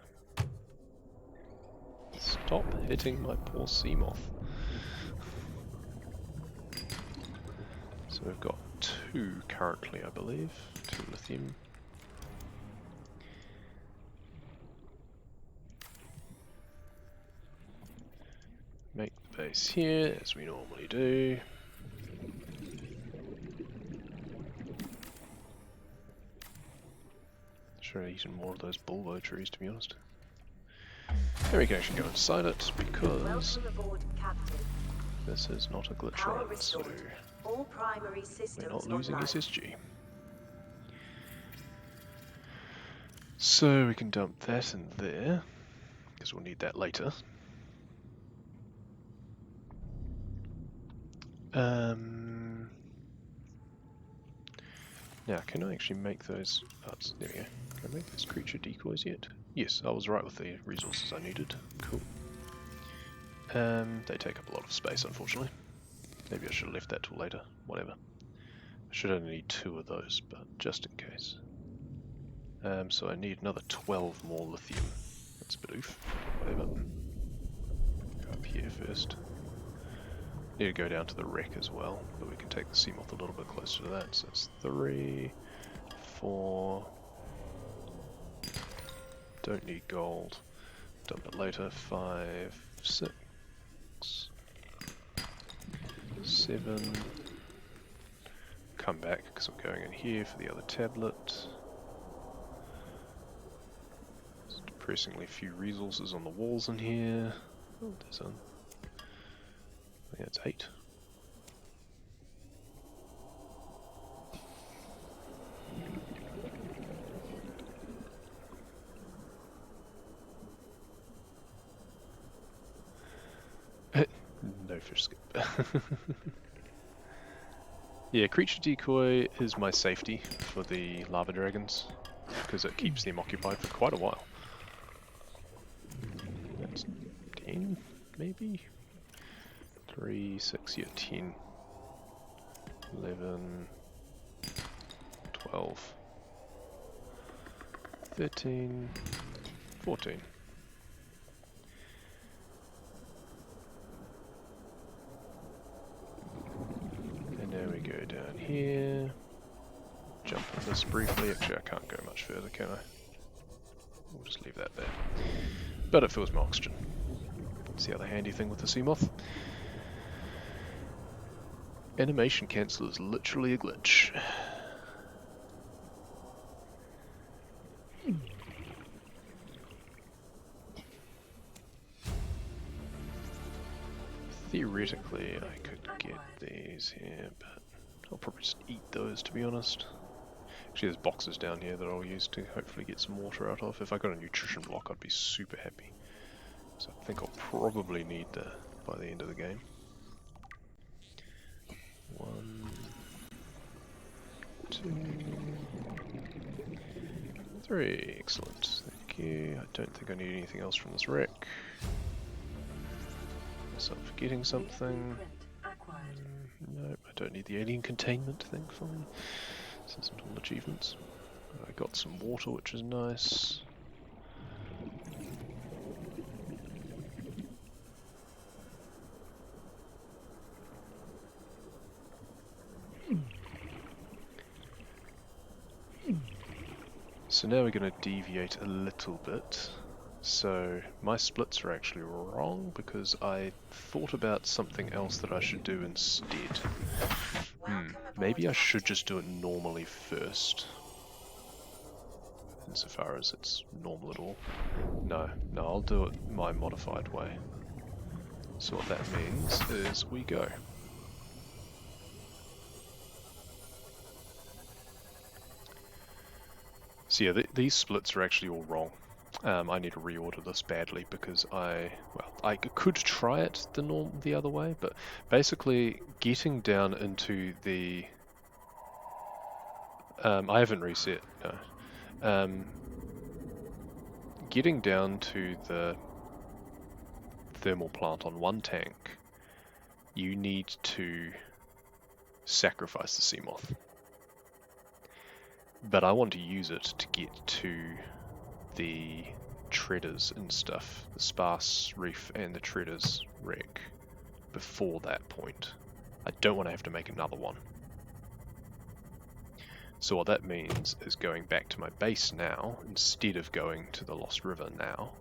Stop hitting my poor Seamoth. So we've got 2 currently, I believe. 2 lithium. Make the base here, as we normally do. Should have eaten more of those bulbo trees, to be honest. Then we can actually go inside it, because this is not a glitch run, so we're not losing SSG. So we can dump that in there, because we'll need that later. Now, can I actually make those? Oh, there we go. Can I make those creature decoys yet? Yes, I was right with the resources I needed. Cool. They take up a lot of space, unfortunately. Maybe I should have left that till later. Whatever. I should only need 2 of those, but just in case. So I need another 12 more lithium. That's a bit oof. Whatever. Go up here first. Need to go down to the wreck as well, but we can take the Seamoth a little bit closer to that. So it's 3, 4. Don't need gold. Dump it later. 5, 6, 7. Come back because I'm going in here for the other tablet. There's depressingly few resources on the walls in here. Oh, there's one. I think that's 8. No fish skip. Yeah, creature decoy is my safety for the lava dragons, because it keeps them occupied for quite a while. That's 10, maybe? 3, 6, yeah, 10, 11, 12, 13, 14. And now we go down here, jump on this briefly. Actually, I can't go much further, can I? We'll just leave that there. But it fills my oxygen. That's the other handy thing with the Seamoth. Animation cancel is literally a glitch. Theoretically, I could get these here, but I'll probably just eat those, to be honest. Actually, there's boxes down here that I'll use to hopefully get some water out of. If I got a nutrition block, I'd be super happy. So I think I'll probably need that by the end of the game. 1, 2, 3. Excellent. Thank you. I don't think I need anything else from this wreck. Unless I'm forgetting something. Nope, I don't need the alien containment thing for me. This isn't all achievements. I got some water, which is nice. So now we're going to deviate a little bit. So my splits are actually wrong because I thought about something else that I should do instead. Maybe I should just do it normally first. Insofar as it's normal at all. No, I'll do it my modified way. So what that means is we go. So yeah, these splits are actually all wrong. I need to reorder this badly because I could try it the other way, but basically getting down into the I haven't reset, no. Getting down to the thermal plant on one tank, you need to sacrifice the Seamoth. But I want to use it to get to the treaders and stuff, the sparse reef and the treaders wreck before that point. I don't want to have to make another one. So what that means is going back to my base now instead of going to the Lost River now.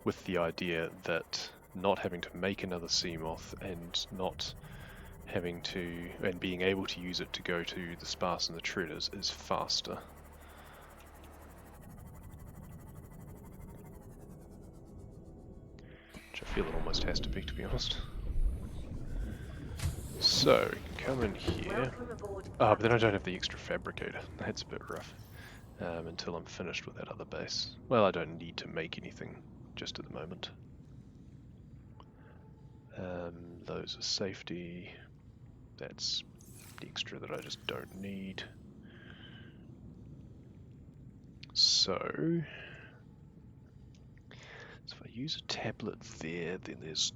With the idea that not having to make another Seamoth and not having to, and being able to use it to go to the sparse and the treaders is faster. Which I feel it almost has to be honest. So, we can come in here. But then I don't have the extra fabricator. That's a bit rough. Until I'm finished with that other base. Well, I don't need to make anything just at the moment. Those are safety. That's the extra that I just don't need. So if I use a tablet there, then there's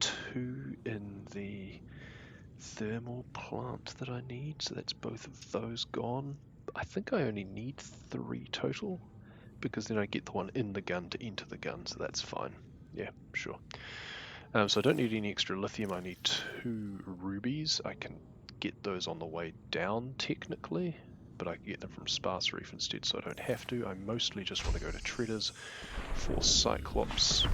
2 in the thermal plant that I need, so that's both of those gone. I think I only need 3 total, because then I get the one in the gun to enter the gun, so that's fine. Yeah, sure. So I don't need any extra lithium, I need 2 rubies. I can get those on the way down technically, but I can get them from Sparse Reef instead, so I don't have to. I mostly just want to go to Treaders for Cyclops.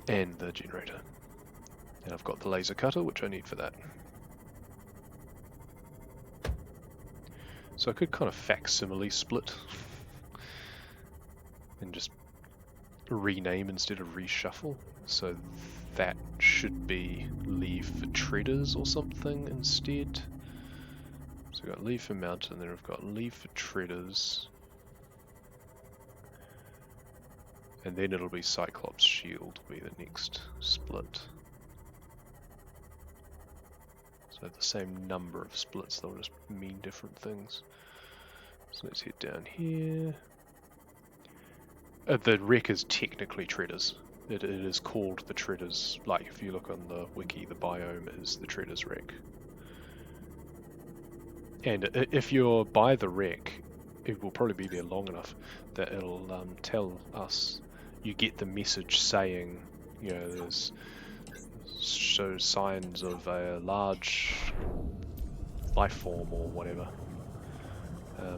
And the generator. And I've got the laser cutter, which I need for that. So I could kind of facsimile split and just rename instead of reshuffle. So that should be leave for treaders or something instead. So we've got leave for mountain, and then we've got leave for treaders. And then it'll be Cyclops Shield will be the next split. So the same number of splits, they'll just mean different things. So let's head down here. The wreck is technically Treaders. It is called the Treaders, like if you look on the wiki, the biome is the Treaders wreck. And if you're by the wreck, it will probably be there long enough that it'll tell us, you get the message saying you know, there's shows signs of a large life form or whatever.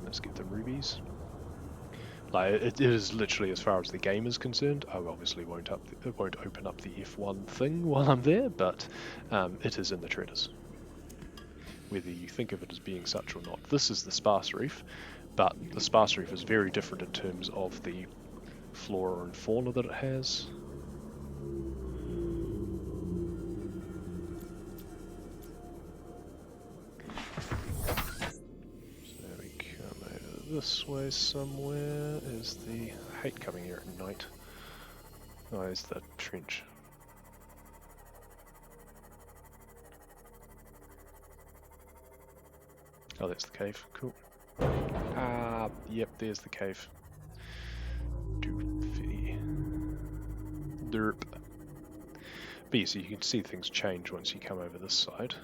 Let's get the rubies. Like it is literally, as far as the game is concerned, I obviously won't open up the F1 thing while I'm there, but it is in the treasures. Whether you think of it as being such or not. This is the sparse reef, but the sparse reef is very different in terms of the flora and fauna that it has. So we come over this way somewhere. Is the... I hate coming here at night. Oh, there's the trench. Oh, that's the cave. Cool. Ah, yep, there's the cave. Doofy. Derp. But yeah, so you can see things change once you come over this side.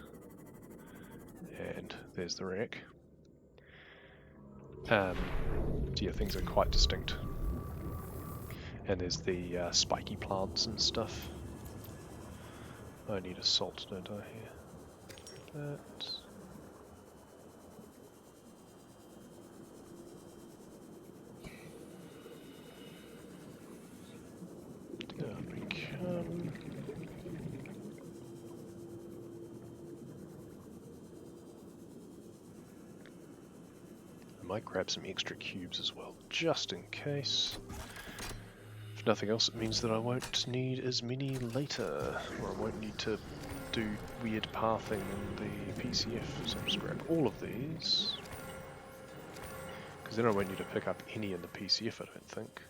And there's the rack. So yeah, things are quite distinct. And there's the spiky plants and stuff. I need a salt, don't I, here? That. Down we come. I might grab some extra cubes as well, just in case. If nothing else, it means that I won't need as many later, or I won't need to do weird pathing in the PCF. So I'll just grab all of these. Because then I won't need to pick up any in the PCF, I don't think.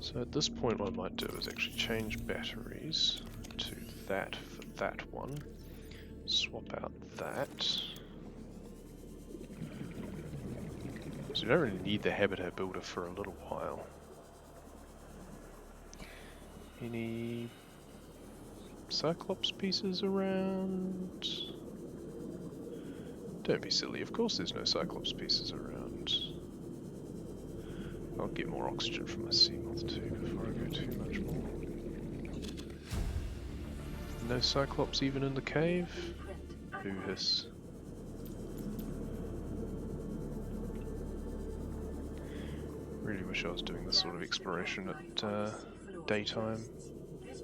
So at this point what I might do is actually change batteries to that for that one. Swap out that. So we don't really need the habitat builder for a little while. Any Cyclops pieces around? Don't be silly, of course there's no Cyclops pieces around. I'll get more oxygen from my Seamoth too before I go too much more. No Cyclops even in the cave? Boo hiss. Really wish I was doing this sort of exploration at daytime,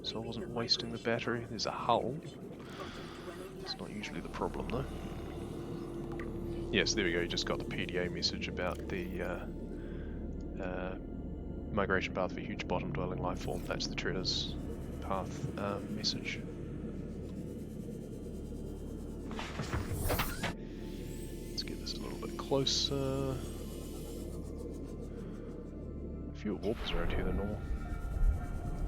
so I wasn't wasting the battery. There's a hull. It's not usually the problem though. Yes, there we go, you just got the PDA message about the migration path for huge bottom dwelling life form. That's the Treader's path message. Let's get this a little bit closer. A few warpers around here than normal.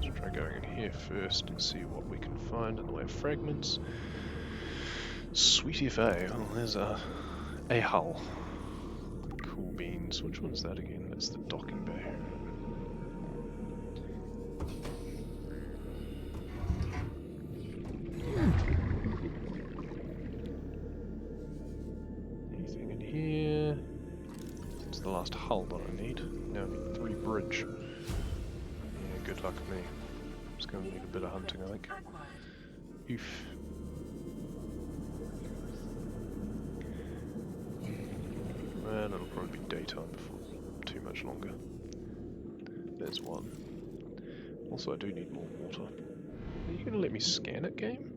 Let's try going in here first and see what we can find in the way of fragments. Sweet FA, well there's a hull. Cool beans. Which one's that again? That's the docking bay. Anything in here? It's the last hull that I need. Now I need 3 bridge. Yeah, good luck me. It's going to need a bit of hunting, I think. Oof. And it'll probably be daytime before too much longer. There's one. Also, I do need more water. Are you going to let me scan it, game?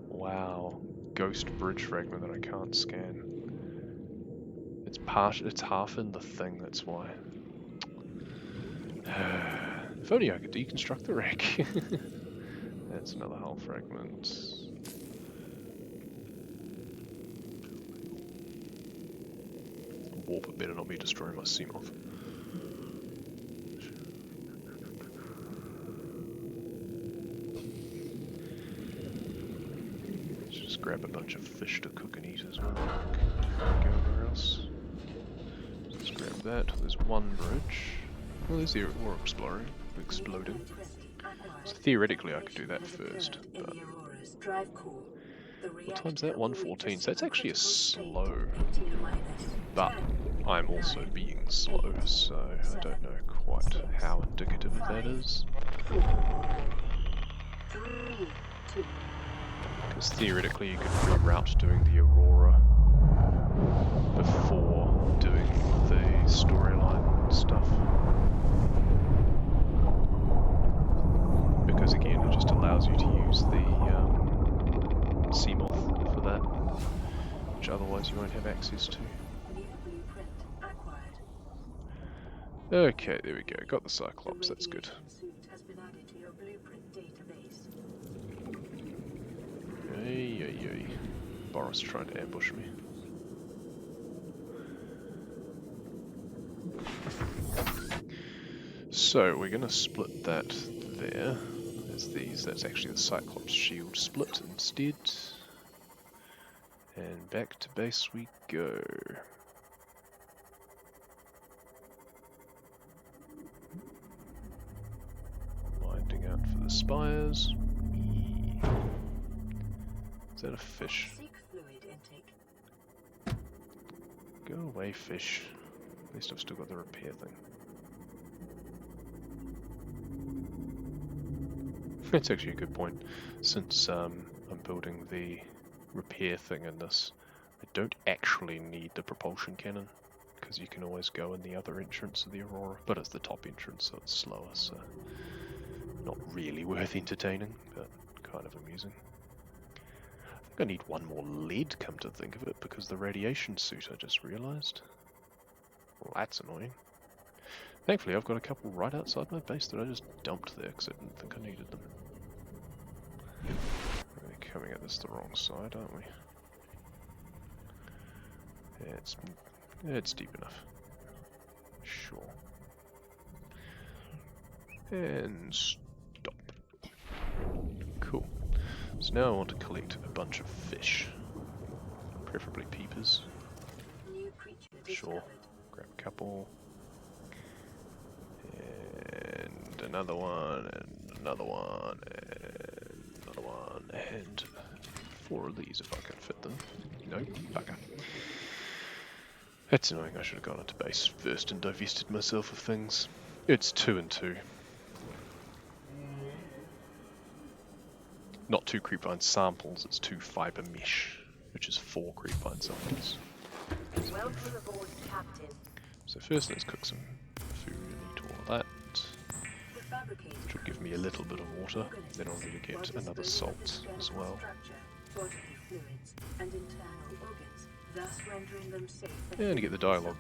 Wow. Ghost bridge fragment that I can't scan. It's half in the thing, that's why. If only I could deconstruct the wreck. That's another hull fragment. Warp better not be destroying my Seamoth. Let's just grab a bunch of fish to cook and eat as well. Go anywhere else. that. There's one bridge. Well, there's the ore exploding. So theoretically I could do that first, but... What time's that? 1:14, so that's actually a slow. But I'm also being slow, so I don't know quite how indicative of that is. Because theoretically you could reroute doing the Aurora before doing the storyline stuff. Because again, it just allows you to use the Seamoth for that, which otherwise you won't have access to. Okay, there we go. Got the Cyclops, that's good. Ay. Boris trying to ambush me. So we're going to split that there. There's these. That's actually the Cyclops shield split instead. And back to base we go. Winding out for the spires. Is that a fish? Go away, fish. At least I've still got the repair thing. That's actually a good point. Since I'm building the repair thing in this, I don't actually need the propulsion cannon, because you can always go in the other entrance of the Aurora, but it's the top entrance, so it's slower, so not really worth entertaining, but kind of amusing. I think I need one more lead, come to think of it, because the radiation suit I just realised. Well, that's annoying. Thankfully I've got a couple right outside my base that I just dumped there because I didn't think I needed them. We're coming at this the wrong side, aren't we? Yeah, it's deep enough. Sure. And stop. Cool. So now I want to collect a bunch of fish. Preferably peepers. Sure. Grab a couple. And another one, and another one, and another one, and 4 of these if I can fit them. No, bugger. That's annoying, I should have gone into base first and divested myself of things. It's 2 and 2. Not 2 creepvine samples, it's 2 fibre mesh, which is 4 creepvine samples. Welcome aboard, Captain. So first let's cook some food and eat all of that. Which will give me a little bit of water, then I'll need to get another salt as well. And to get the dialogue.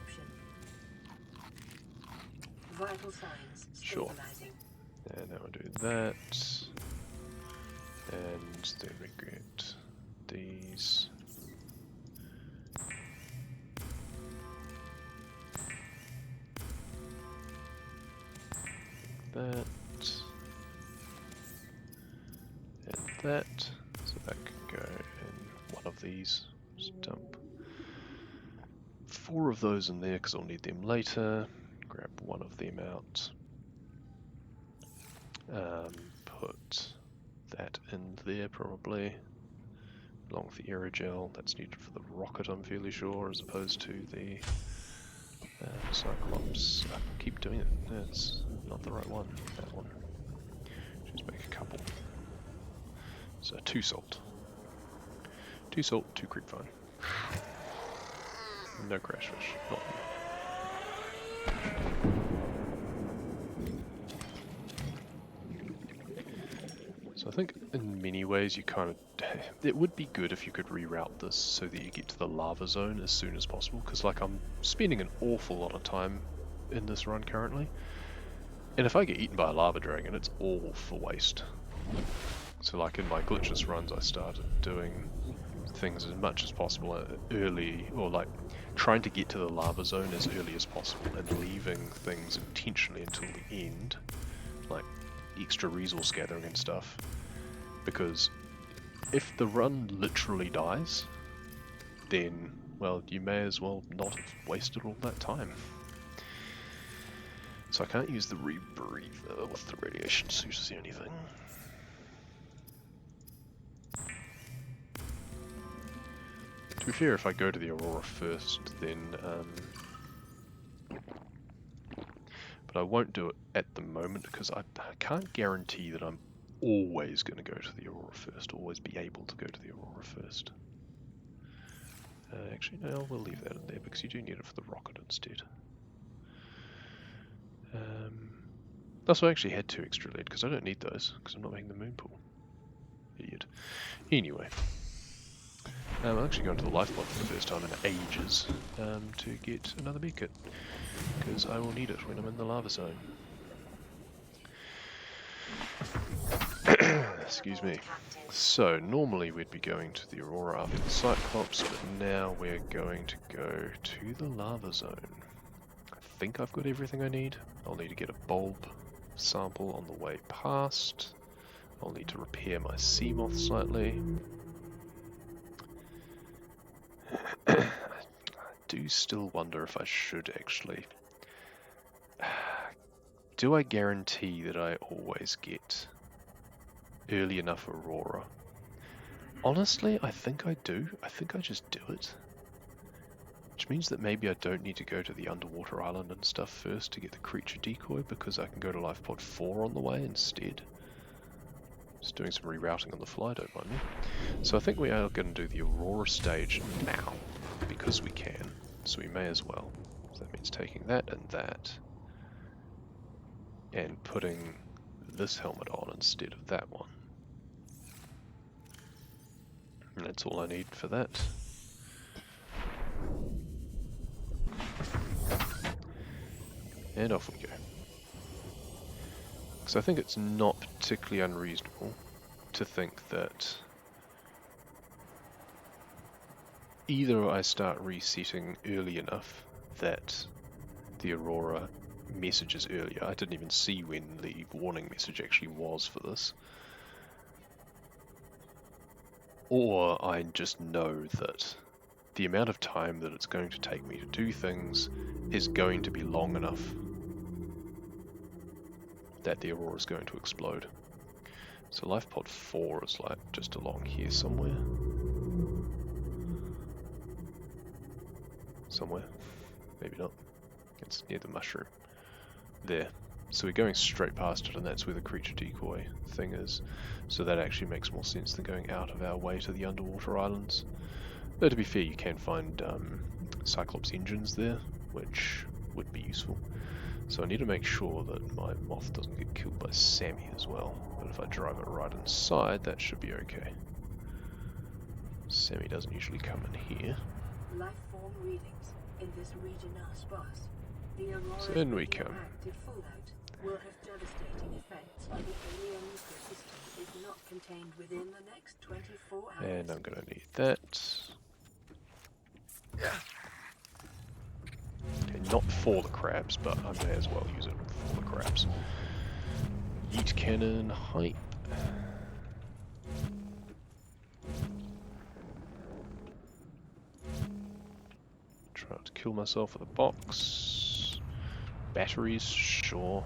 Sure. And now I'll do that. And then we get these. That. And that. So that can go in one of these. Just dump 4 of those in there because I'll need them later. Grab one of them out. Put that in there probably. Along with the aerogel. That's needed for the rocket, I'm fairly sure, as opposed to the Cyclops. Keep doing it. That's not the right one. That one. Just make a couple. So 2 salt. 2 salt, 2 creepvine. No crash fish. Not me. So I think in many ways you kind of... It would be good if you could reroute this so that you get to the lava zone as soon as possible, because like I'm spending an awful lot of time in this run currently, and if I get eaten by a lava dragon it's all for waste. So like in my glitchless runs I started doing things as much as possible early, or like trying to get to the lava zone as early as possible and leaving things intentionally until the end, like extra resource gathering and stuff, because if the run literally dies, then, well, you may as well not have wasted all that time. So I can't use the rebreather with the radiation suit is the only thing. To be fair, if I go to the Aurora first, then... but I won't do it at the moment because I can't guarantee that I'm always going to go to the Aurora first, always be able to go to the Aurora first. Actually, no, we'll leave that in there because you do need it for the rocket instead. That's why I actually had 2 extra lead because I don't need those because I'm not making the moon pool. Idiot. Anyway. I'm actually going to the life pod for the first time in ages to get another medkit because I will need it when I'm in the lava zone. Excuse me. So, normally we'd be going to the Aurora after the Cyclops, but now we're going to go to the lava zone. I think I've got everything I need. I'll need to get a bulb sample on the way past. I'll need to repair my sea moth slightly. I do still wonder if I should actually... Do I guarantee that I always get early enough Aurora? Honestly, I think I do. I think I just do it. Which means that maybe I don't need to go to the underwater island and stuff first to get the creature decoy because I can go to life pod 4 on the way instead. Just doing some rerouting on the fly, don't mind me. So I think we are going to do the Aurora stage now because we can. So we may as well. So that means taking that and putting this helmet on instead of that one. And that's all I need for that. And off we go. So I think it's not particularly unreasonable to think that either I start resetting early enough that the Aurora messages earlier. I didn't even see when the warning message actually was for this. Or I just know that the amount of time that it's going to take me to do things is going to be long enough that the Aurora is going to explode. So life pod 4 is like just along here somewhere. Somewhere. Maybe not. It's near the mushroom. There. So we're going straight past it, and that's where the creature decoy thing is. So that actually makes more sense than going out of our way to the underwater islands. Though to be fair, you can find Cyclops engines there, which would be useful. So I need to make sure that my moth doesn't get killed by Sammy as well. But if I drive it right inside, that should be okay. Sammy doesn't usually come in here. Life form readings in this region are sparse. The Aurora's So in we come. radioactive fallout will have devastating effects on the alien ecosystem if not contained within the next 24 hours. And I'm going to need that. Okay, not for the crabs, but I may as well use it for the crabs. Yeet cannon, hype. Try not to kill myself with a box. Batteries, sure.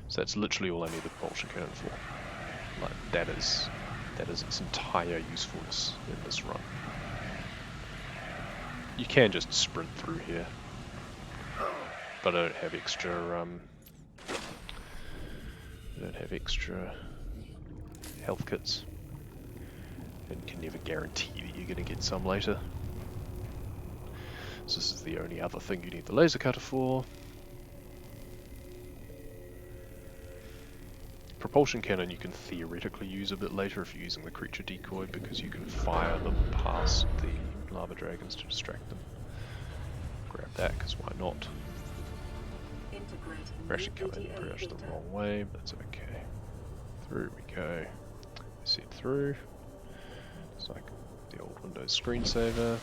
So that's literally all I need the propulsion cannon for. Like that is its entire usefulness in this run. You can just sprint through here, but I don't have extra health kits, and can never guarantee that you're going to get some later. So this is the only other thing you need the laser cutter for. Propulsion cannon you can theoretically use a bit later if you're using the creature decoy, because you can fire them past the lava dragons to distract them. Grab that, because why not? We're actually coming pretty much the wrong way, but that's okay. Through we go. See it through. It's like the old Windows screensaver.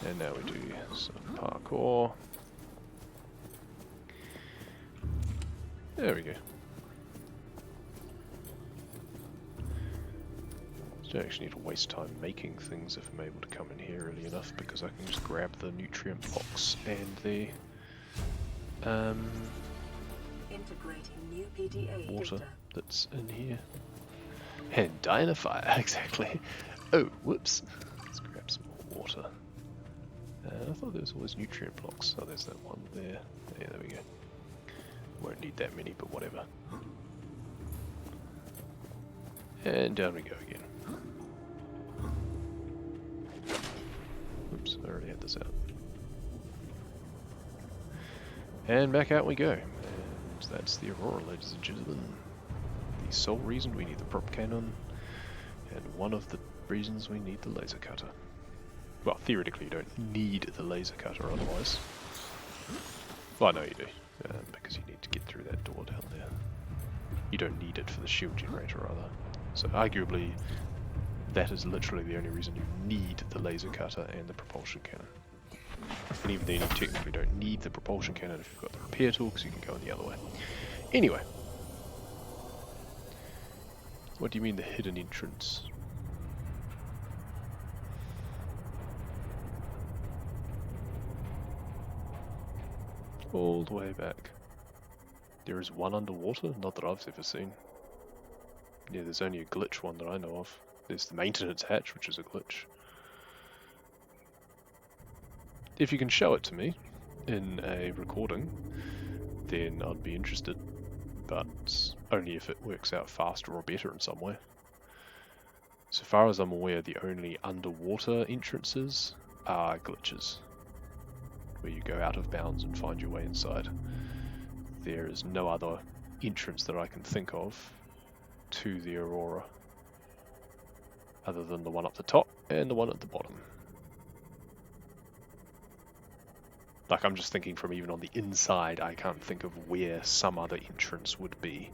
And now we do some parkour. There we go. Don't actually need to waste time making things if I'm able to come in here early enough, because I can just grab the nutrient box and the Integrating new PDA water data. that's in here. And Dynafire, exactly. Oh, whoops. Let's grab some more water. I thought there was always nutrient blocks. Oh, there's that one there. Yeah, there we go. Won't need that many, but whatever. And down we go again. Oops, I already had this out. And back out we go. And that's the Aurora, ladies and gentlemen. The sole reason we need the prop cannon, and one of the reasons we need the laser cutter. Well, theoretically you don't need the laser cutter otherwise. Well, no you do, because you need to get through that door down there. You don't need it for the shield generator either. So arguably, that is literally the only reason you need the laser cutter and the propulsion cannon. And even then you technically don't need the propulsion cannon if you've got the repair tool, because you can go in the other way. Anyway. What do you mean the hidden entrance? All the way back. There is one underwater? Not that I've ever seen. Yeah, there's only a glitch one that I know of. There's the maintenance hatch, which is a glitch. If you can show it to me in a recording, then I'd be interested. But only if it works out faster or better in some way. So far as I'm aware, the only underwater entrances are glitches, where you go out of bounds and find your way inside. There is no other entrance that I can think of to the Aurora, other than the one up the top and the one at the bottom. Like, I'm just thinking from even on the inside, I can't think of where some other entrance would be.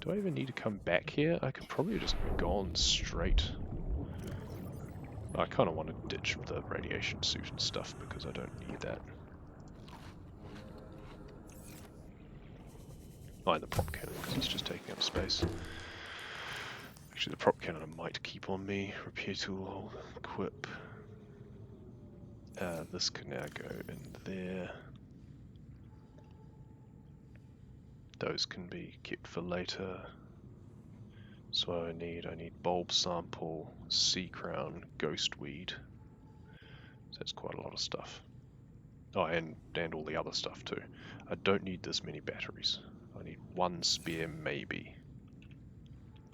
Do I even need to come back here? I could probably have just gone straight. I kind of want to ditch the radiation suit and stuff because I don't need that. Oh, and the prop cannon because it's just taking up space. Actually, the prop cannon I might keep on me. Repair tool, equip. This can now go in there. Those can be kept for later. So I need bulb sample, sea crown, ghost weed. So that's quite a lot of stuff. Oh, and all the other stuff too. I don't need this many batteries. I need one spare maybe.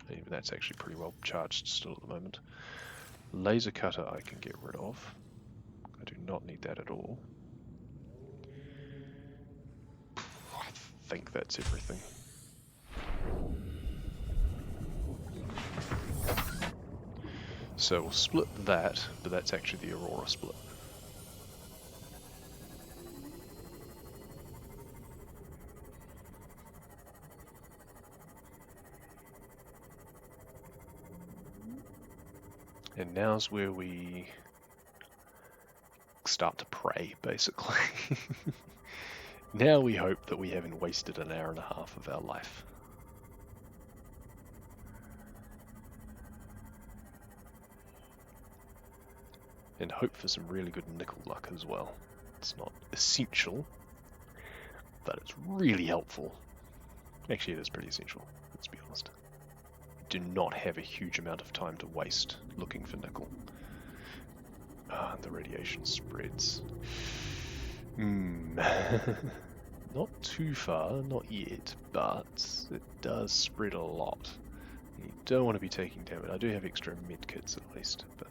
Even that's actually pretty well charged still at the moment. Laser cutter I can get rid of. I do not need that at all. I think that's everything. So we'll split that, but that's actually the Aurora split. And now's where we start to pray, basically. Now we hope that we haven't wasted an hour and a half of our life. And hope for some really good nickel luck as well. It's not essential, but it's really helpful. Actually, it is pretty essential, let's be honest. Do not have a huge amount of time to waste looking for nickel. Ah, the radiation spreads. Not too far, not yet, but it does spread a lot. You don't want to be taking damage. I do have extra medkits at least, but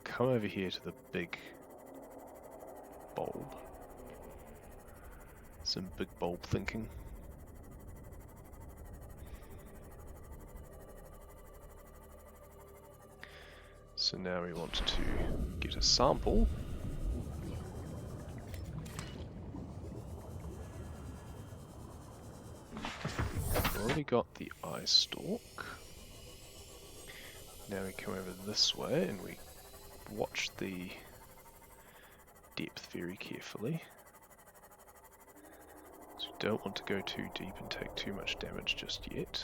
come over here to the big bulb. Some big bulb thinking. So now we want to get a sample. We've already got the eye stalk. Now we come over this way and we watch the depth very carefully. So we don't want to go too deep and take too much damage just yet.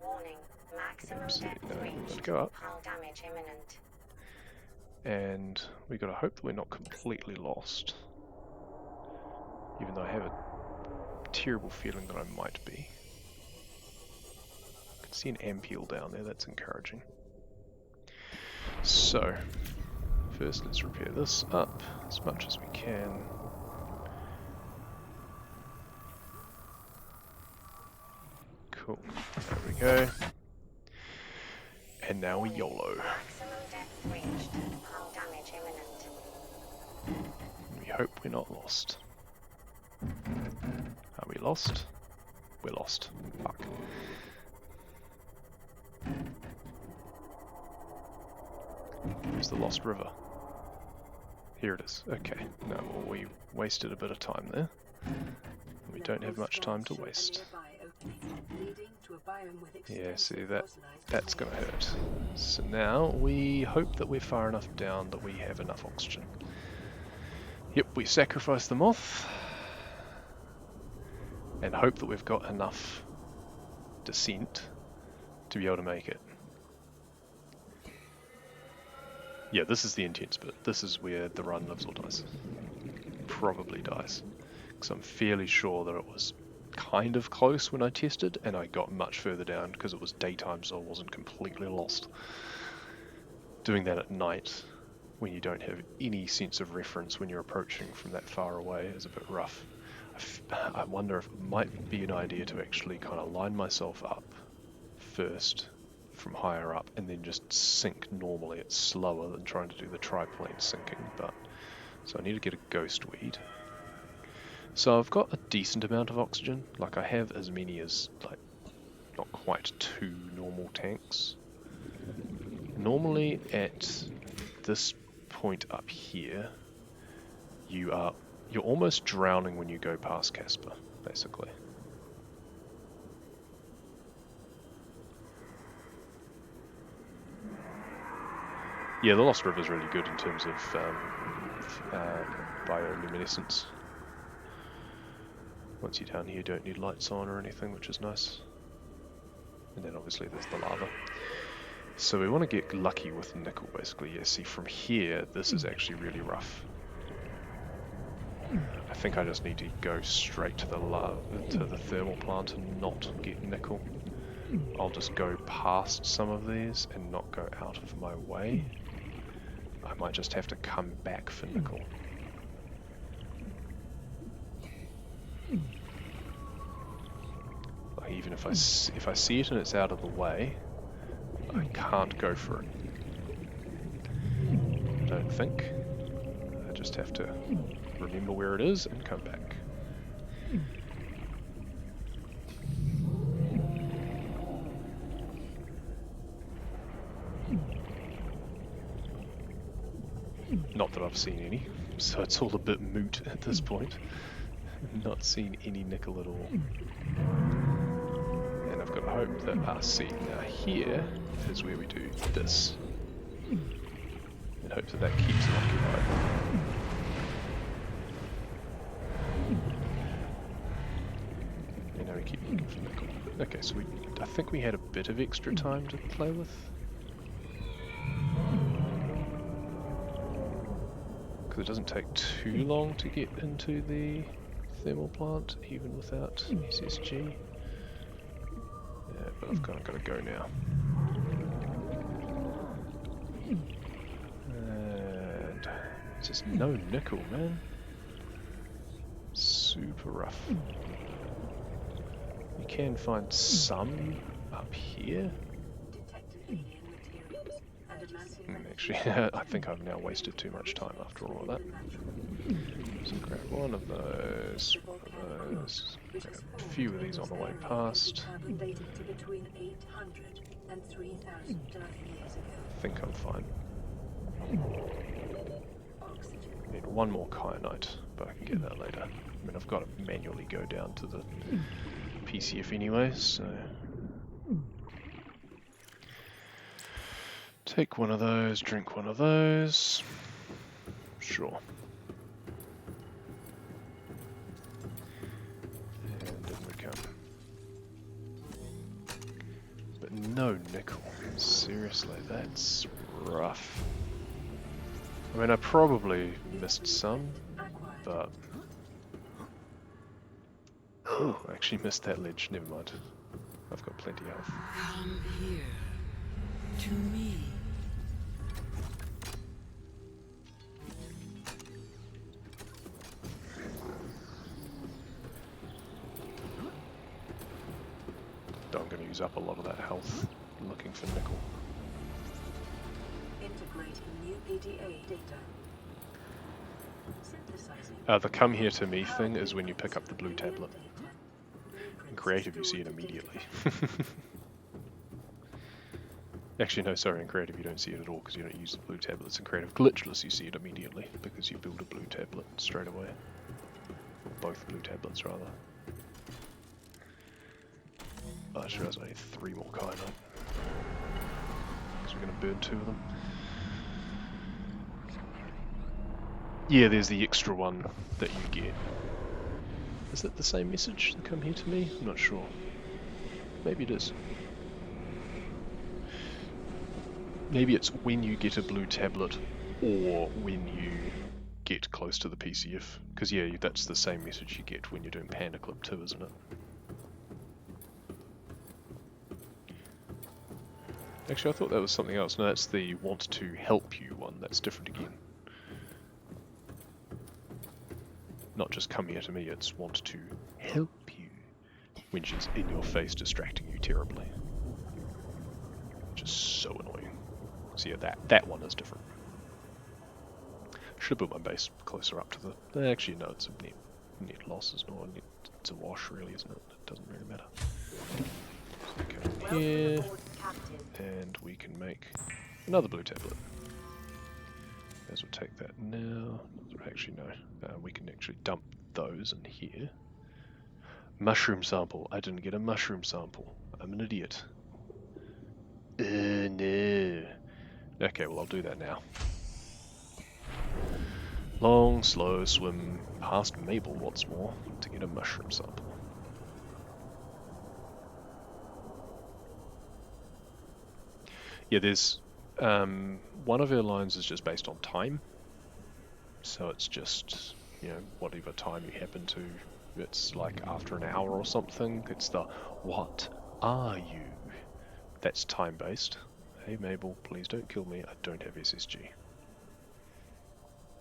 Warning, max Absolutely no. Let's go up. Hull damage imminent. And we gotta hope that we're not completely lost. Even though I have a terrible feeling that I might be. I can see an ampule down there, that's encouraging. So, first let's repair this up as much as we can. Cool, there we go. And now we YOLO. Maximum depth reached. Hull damage imminent. We hope we're not lost. Are we lost? We're lost. Fuck. Where's the lost river? Here it is. Okay. No, well, we wasted a bit of time there. We don't have much time to waste. Yeah, see, that's gonna hurt. So now we hope that we're far enough down that we have enough oxygen. Yep, we sacrifice the moth and hope that we've got enough descent to be able to make it. Yeah, this is the intense bit. This is where the run lives or dies. Probably dies. Because I'm fairly sure that it was kind of close when I tested, and I got much further down because it was daytime, so I wasn't completely lost. Doing that at night, when you don't have any sense of reference when you're approaching from that far away, is a bit rough. I wonder if it might be an idea to actually kind of line myself up first from higher up and then just sink normally. It's slower than trying to do the triplane sinking, but so I need to get a ghost weed. So I've got a decent amount of oxygen, like I have as many as, like, not quite 2 normal tanks. Normally at this point up here, you're almost drowning when you go past Casper, basically. Yeah, the Lost River is really good in terms of bioluminescence. Once you're down here, you don't need lights on or anything, which is nice. And then obviously there's the lava. So we want to get lucky with nickel, basically. Yeah, see, from here, this is actually really rough. I think I just need to go straight to the thermal plant and not get nickel. I'll just go past some of these and not go out of my way. I might just have to come back for nickel. Like, even if I see it and it's out of the way, I can't go for it. I don't think. I just have to remember where it is and come back. Not that I've seen any, so it's all a bit moot at this point. Not seen any nickel at all. And I've got to hope that see, now here is where we do this. And hope that keeps it occupied. And now we keep looking for nickel. Okay, so I think we had a bit of extra time to play with. Because it doesn't take too long to get into the thermal plant, even without SSG. Yeah, but I've kind of got to go now. And just no nickel, man. Super rough. You can find some up here. Actually, I think I've now wasted too much time after all of that. So grab one of those, grab a few of these on the way past. I think I'm fine. Need one more kyanite, but I can get that later. I mean, I've got to manually go down to the PCF anyway, so... Take one of those, drink one of those. Sure. And in we come. But no nickel. Seriously, that's rough. I mean, I probably missed some, but... Ooh, I actually missed that ledge, never mind. I've got plenty of health. Come here, to me. I'm going to use up a lot of that health looking for nickel. Integrating new PDA data. Synthesizing. The come here to me thing is when you pick up the blue tablet. In creative you see it immediately. Actually no, sorry, in creative you don't see it at all because you don't use the blue tablets. In creative glitchless you see it immediately because you build a blue tablet straight away. Or both blue tablets rather. Oh, I just realised I need 3 more kyanite. Because we're going to burn 2 of them. Yeah, there's the extra one that you get. Is that the same message? Come here to me? I'm not sure. Maybe it is. Maybe it's when you get a blue tablet or when you get close to the PCF. Because yeah, that's the same message you get when you're doing Panda Clip too, isn't it? Actually, I thought that was something else. No, that's the want to help you one. That's different again. Not just come here to me, it's want to help you when she's in your face distracting you terribly. Which is so annoying. So yeah, that one is different. Should have built my base closer up to the... Actually, no, it's a net loss, is not a net, it's a wash really, isn't it? It doesn't really matter. So come here, and we can make another blue tablet. As we'll take that now. Actually, no. We can actually dump those in here. Mushroom sample. I didn't get a mushroom sample. I'm an idiot. No. Okay, well I'll do that now. Long, slow swim past Mabel, what's more, to get a mushroom sample. Yeah, there's... one of our lines is just based on time. So it's just, you know, whatever time you happen to, it's like after an hour or something. It's the, what are you? That's time based. Hey Mabel, please don't kill me, I don't have SSG.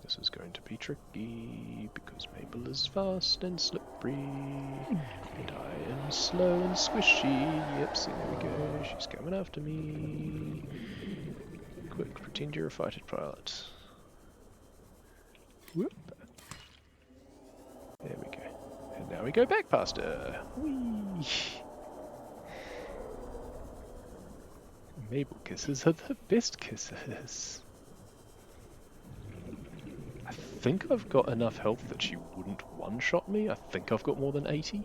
This is going to be tricky, because Mabel is fast and slippery, and I am slow and squishy. Yep, see, there we go, she's coming after me. Quick, pretend you're a fighter pilot. Whoop. There we go. And now we go back past her. Whee! Mabel kisses are the best kisses. I think I've got enough health that she wouldn't one-shot me. I think I've got more than 80.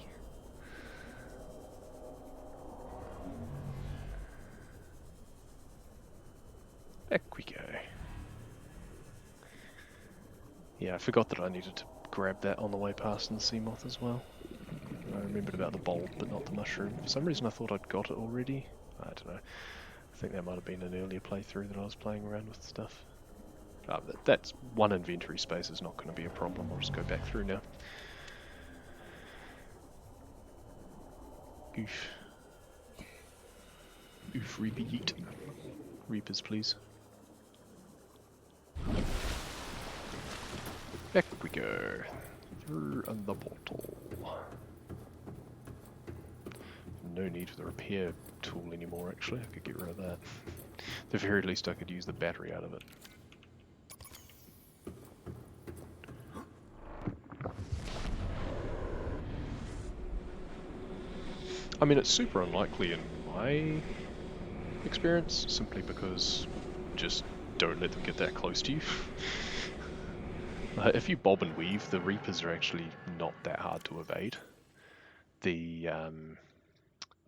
Back we go. Yeah, I forgot that I needed to grab that on the way past in the sea moth as well. I remembered about the bulb, but not the mushroom. For some reason I thought I'd got it already. I don't know. I think that might have been an earlier playthrough that I was playing around with stuff. That's one inventory space is not going to be a problem. I'll just go back through now. Oof. Oof, Reaper yeet. Reapers, please. Back we go. Through the portal. No need for the repair tool anymore, actually. I could get rid of that. At the very least, I could use the battery out of it. I mean, it's super unlikely in my experience, simply because just don't let them get that close to you. If you bob and weave, the Reapers are actually not that hard to evade. The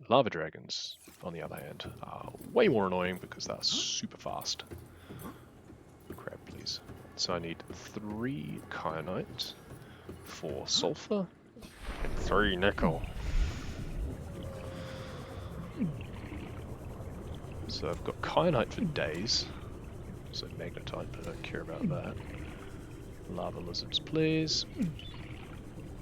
Lava Dragons, on the other hand, are way more annoying because they're super fast. Crab, please. So I need 3 kyanite, 4 sulfur, and 3 nickel. So I've got kyanite for days. So magnetite, but I don't care about that. Lava lizards, please.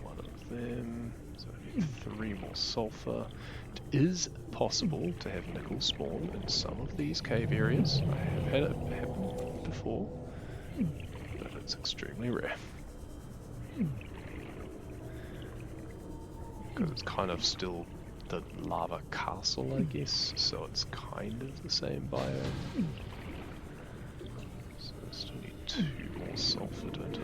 One of them. So I need 3 more sulfur. It is possible to have nickel spawn in some of these cave areas. I have had it happen before, but it's extremely rare. Because it's kind of still the lava castle, I guess, so it's kind of the same biome. So I still need 2 more sulfur, don't I?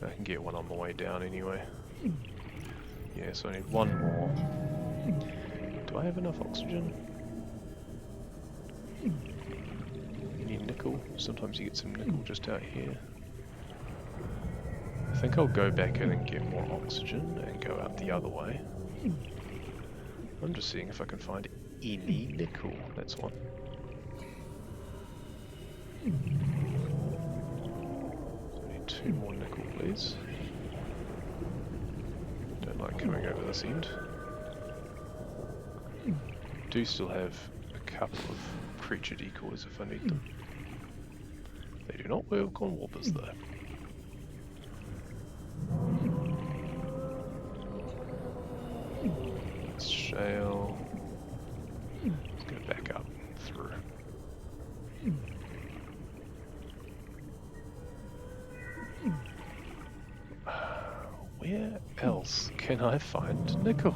I can get one on my way down anyway. Yeah, so I need 1 more. Do I have enough oxygen? Any nickel? Sometimes you get some nickel just out here. I think I'll go back in and get more oxygen and go out the other way. I'm just seeing if I can find any nickel. That's one. So I need 2 more nickel, please. Don't like coming over this end. Do still have a couple of creature decoys if I need them. They do not work on warpers though. It's shale. Let's go back up through. Where else can I find nickel?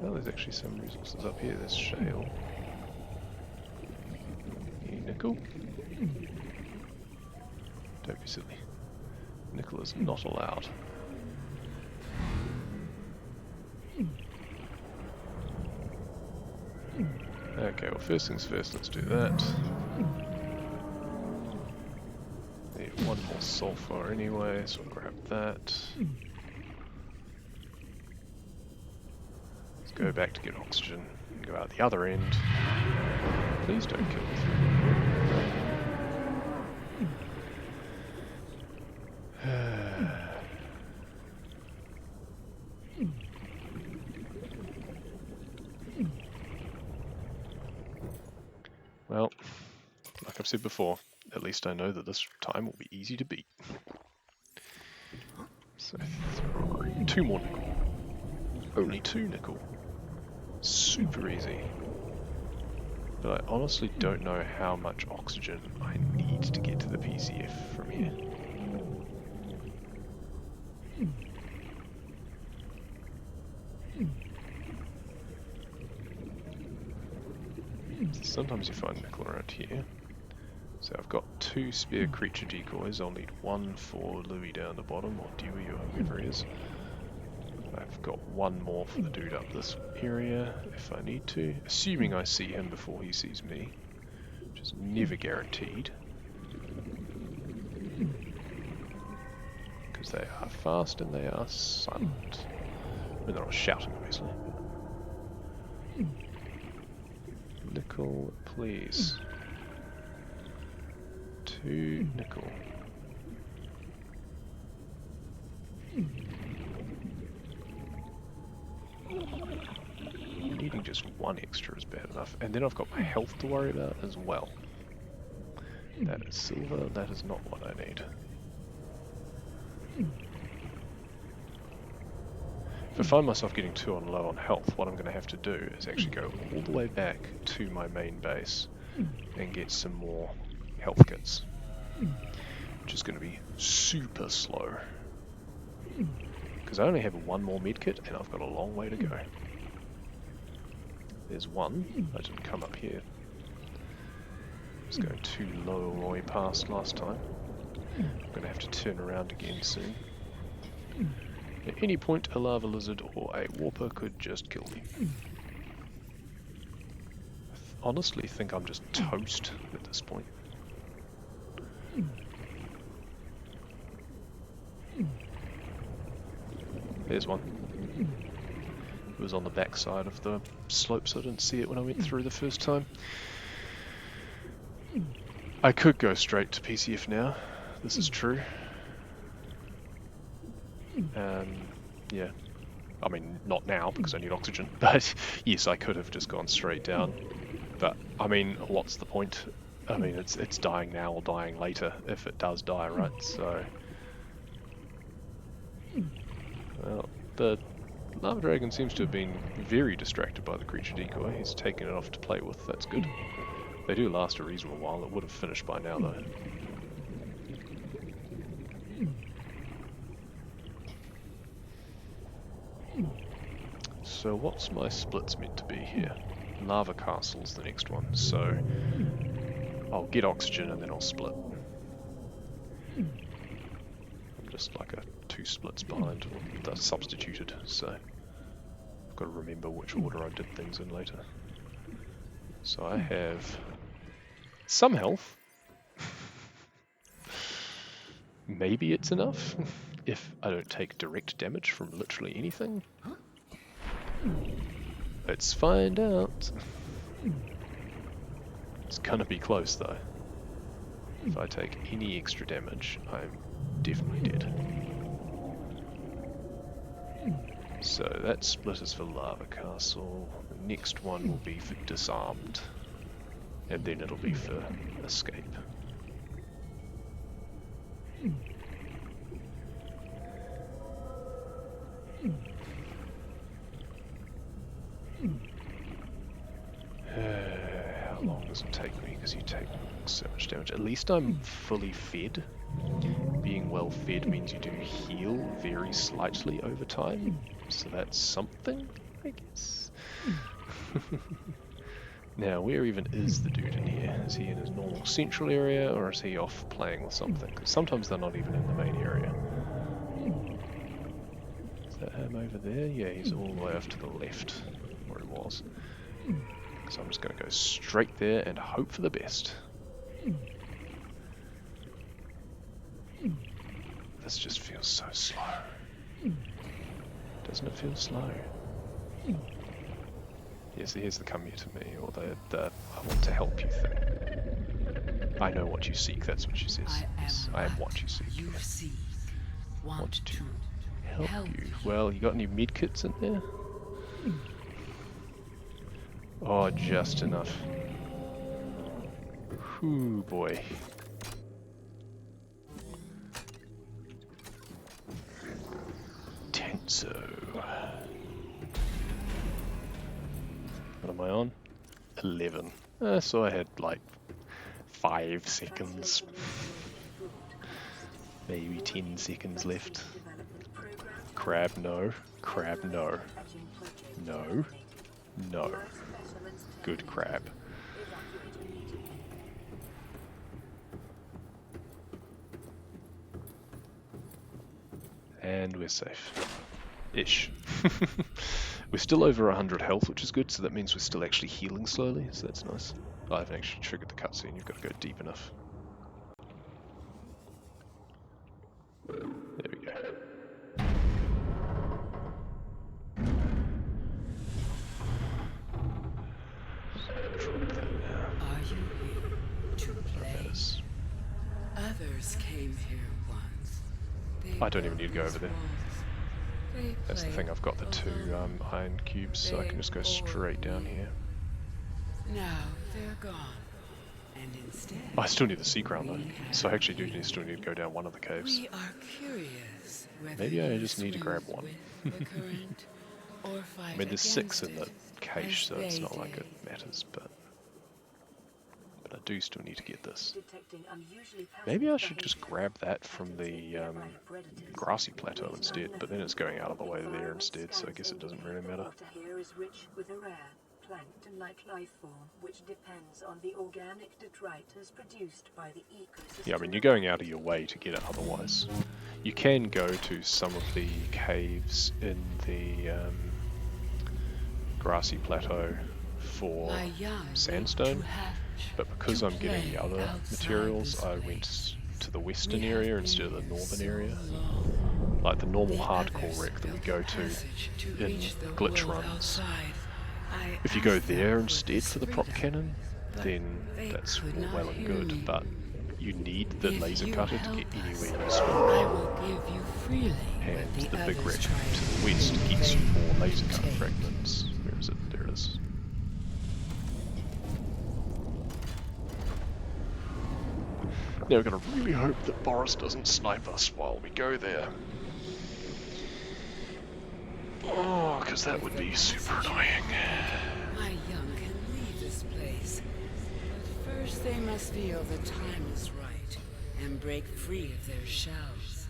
Well, there's actually some resources up here. There's shale. Any nickel? Don't be silly. Nickel is not allowed. Okay, well, first things first, let's do that. Need 1 more sulfur anyway, so I'll grab that. Let's go back to get oxygen and go out the other end. Please don't kill me through Well, like I've said before, at least I know that this time will be easy to beat. So, 2 more nickel. Only 2 nickel. Super easy. But I honestly don't know how much oxygen I need to get to the PCF from here. Sometimes you find nickel around here. So I've got 2 spare creature decoys. I'll need 1 for Louis down the bottom, or Dewey, or whoever he is. I've got 1 more for the dude up this area, if I need to. Assuming I see him before he sees me. Which is never guaranteed. Because they are fast and they are silent. I mean, they're not shouting, obviously. Nickel, please. 2 nickel. Needing just 1 extra is bad enough. And then I've got my health to worry about as well. That is silver, that is not what I need. If I find myself getting too low on health, what I'm going to have to do is actually go all the way back to my main base and get some more health kits, which is going to be super slow because I only have 1 more med kit and I've got a long way to go. There's 1. I didn't come up here. I was going too low when we passed last time. I'm going to have to turn around again soon. At any point, a lava lizard or a warper could just kill me. I honestly think I'm just toast at this point. There's one. It was on the back side of the slope, so I didn't see it when I went through the first time. I could go straight to PCF now. This is true. Yeah. I mean, not now because I need oxygen, but yes, I could have just gone straight down. But I mean, what's the point? I mean, it's dying now or dying later if it does die, right? So, well, the lava dragon seems to have been very distracted by the creature decoy. He's taken it off to play with. That's good. They do last a reasonable while. It would have finished by now, though. So what's my splits meant to be here? Lava castle's the next one, so I'll get oxygen and then I'll split. I'm just like 2 splits behind, or they're substituted, so I've got to remember which order I did things in later. So I have some health. Maybe it's enough if I don't take direct damage from literally anything. Let's find out. It's gonna be close though. If I take any extra damage, I'm definitely dead. So that split is for Lava Castle. The next one will be for Disarmed. And then it'll be for Escape. How long does it take me? Because you take so much damage. At least I'm fully fed. Being well fed means you do heal very slightly over time. So that's something, I guess. Now, where even is the dude in here? Is he in his normal central area, or is he off playing with something? Because sometimes they're not even in the main area. Is that him over there? Yeah, he's all the way off to the left, where he was. So I'm just going to go straight there and hope for the best. This just feels so slow. Doesn't it feel slow? Yes, here's the come here to me, or the I want to help you thing. I know what you seek, that's what she says. Yes, I am what you seek. You seek. Want to help you. Well, you got any medkits in there? Oh, just enough. Whew, boy. Tenso. What am I on? 11. So I had like 5 seconds. Maybe 10 seconds left. Crab, no. Crab, no. No. No. Good crab. And we're safe. Ish. We're still over 100 health, which is good, so that means we're still actually healing slowly, so that's nice. I haven't actually triggered the cutscene, you've got to go deep enough. There we go. Drop that now. Are you here to play? Others came here once. I don't even need to go over there. That's the thing, I've got the 2 iron cubes, so I can just go straight down here. Now they're gone. And instead, I still need the sea crown though, so I actually do still need to go down one of the caves. we are curious whether Maybe I you just need to grab swim one. with the current or fight I mean, there's 6 in against the it cache, as so it's they not like did. it matters, but I do still need to get this. Maybe I should just grab that from the grassy plateau instead, but then it's going out of the way there instead, so I guess it doesn't really matter. Here is rich with a rare plankton-like life form, which depends on the organic detritus produced by the ecosystem. Yeah, I mean, you're going out of your way to get it otherwise. You can go to some of the caves in the grassy plateau for My young sandstone, to hatch, but because to I'm getting play the other outside materials, this I place. went to the We western have area been instead of the here northern so area. long. Like the normal The hardcore others wreck that we built go a to passage to in reach the glitch world runs. outside. I If you go asked them there for instead this for the prop freedom, cannon, but then they that's could all not well and hear good, me. but you need the If laser you cutter to help get us, anywhere useful. I will give you freely And what the big wreck others to try the west in gets vain more laser to cutter take. fragments. Where is it? There it is. Now we're going to really hope that Boris doesn't snipe us while we go there. Oh, because that would be super annoying. My young can leave this place, but first they must feel the time is right and break free of their shells.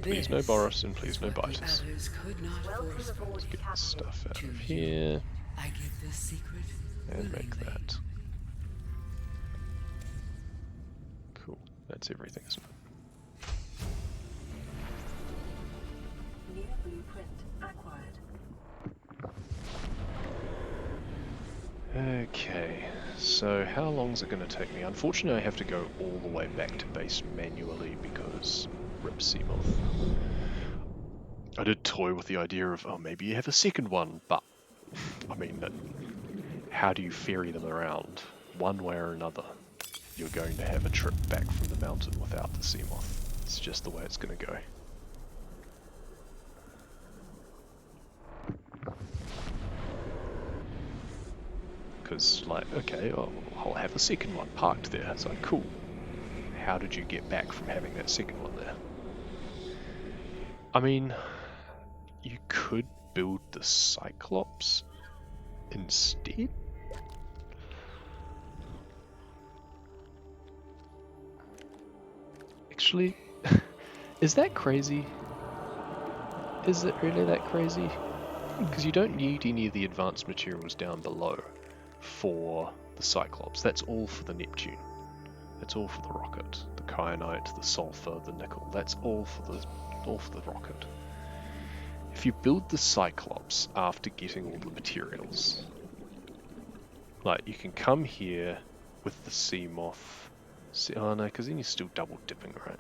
Please no This Boris and please is no what the biters. others could not force from Let's me. get this stuff out To of you, here I give this secret and make willingly. that. Cool, that's everything, isn't it? New blueprint acquired. Okay, so how long is it going to take me? Unfortunately, I have to go all the way back to base manually because rip Seamoth. I did toy with the idea of, oh, maybe you have a second one, but I mean, how do you ferry them around? One way or another, you're going to have a trip back from the mountain without the Seamoth. It's just the way it's going to go. Because, like, okay, I'll have a second one parked there. It's like, cool. How did you get back from having that second one there? I mean, you could build the Cyclops instead? Actually, is that crazy? Is it really that crazy? Because you don't need any of the advanced materials down below for the Cyclops. That's all for the Neptune. That's all for the rocket. The kyanite, the sulfur, the nickel. That's all for the rocket. If you build the Cyclops after getting all the materials, like you can come here with the Seamoth. Oh no, because then you're still double dipping, right?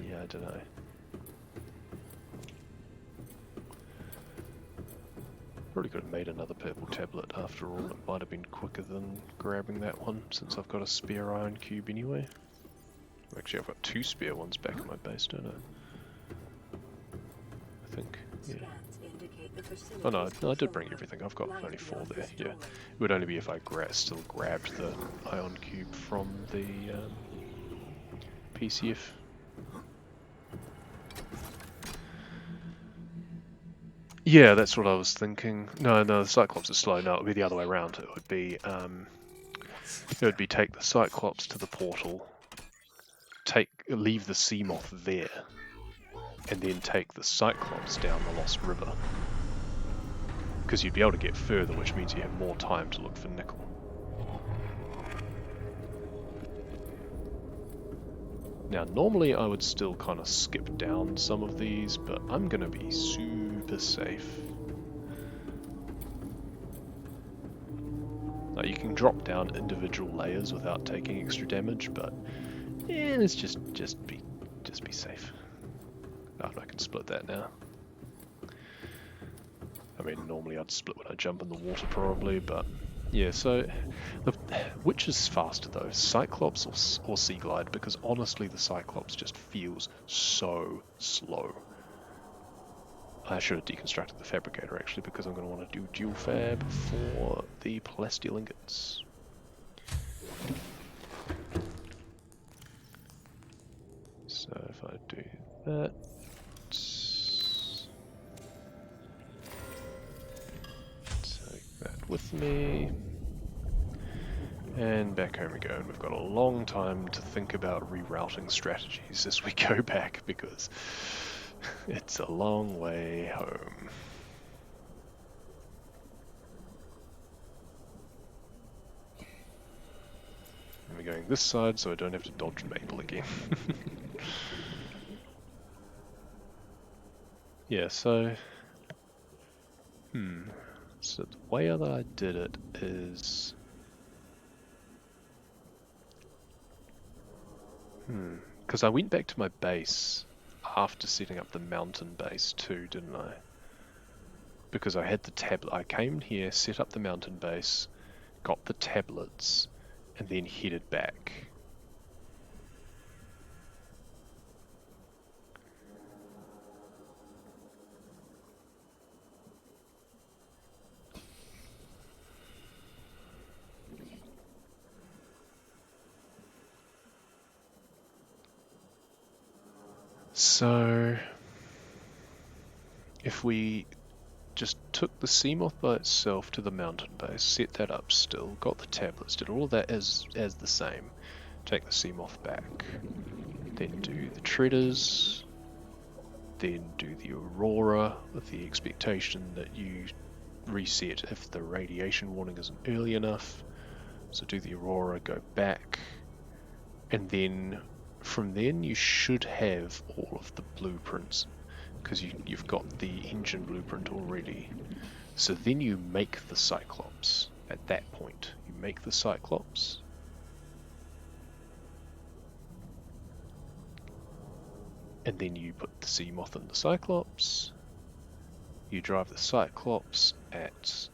Yeah, I don't know. Probably could have made another purple tablet after all. It might have been quicker than grabbing that one since I've got a spare iron cube anyway. Actually, I've got 2 spare ones back at my base, don't I? I think, yeah. Oh no, I did bring everything. I've got only 4 there, yeah. It would only be if I still grabbed the ion cube from the PCF. Yeah, that's what I was thinking. No, the Cyclops is slow. No, it would be the other way around. It would be take the Cyclops to the portal, leave the Seamoth there, and then take the Cyclops down the Lost River. Because you'd be able to get further, which means you have more time to look for nickel. Now, normally I would still kind of skip down some of these, but I'm going to be super safe. Like, you can drop down individual layers without taking extra damage, but yeah, let's just be safe. Oh, I can split that now. I mean, normally I'd split when I jump in the water probably, but yeah, so which is faster though, Cyclops or Sea Glide? Because honestly the Cyclops just feels so slow. I should have deconstructed the fabricator actually, because I'm going to want to do dual fab for the plasteel ingots. So if I do that, take that with me, and back home we go. And we've got a long time to think about rerouting strategies as we go back, because it's a long way home. And we're going this side so I don't have to dodge Maple again. Yeah, so so the way that I did it is Because I went back to my base after setting up the mountain base too, didn't I? Because I had the tablet. I came here, set up the mountain base, got the tablets, and then headed back. So, if we just took the Seamoth by itself to the mountain base, set that up still, got the tablets, did all of that as the same, take the Seamoth back, then do the Treaders, then do the Aurora with the expectation that you reset if the radiation warning isn't early enough. So do the Aurora, go back, and then from then you should have all of the blueprints because you've got the engine blueprint already. So then you make the Cyclops. At that point, you make the Cyclops. And then you put the Seamoth in the Cyclops. You drive the Cyclops at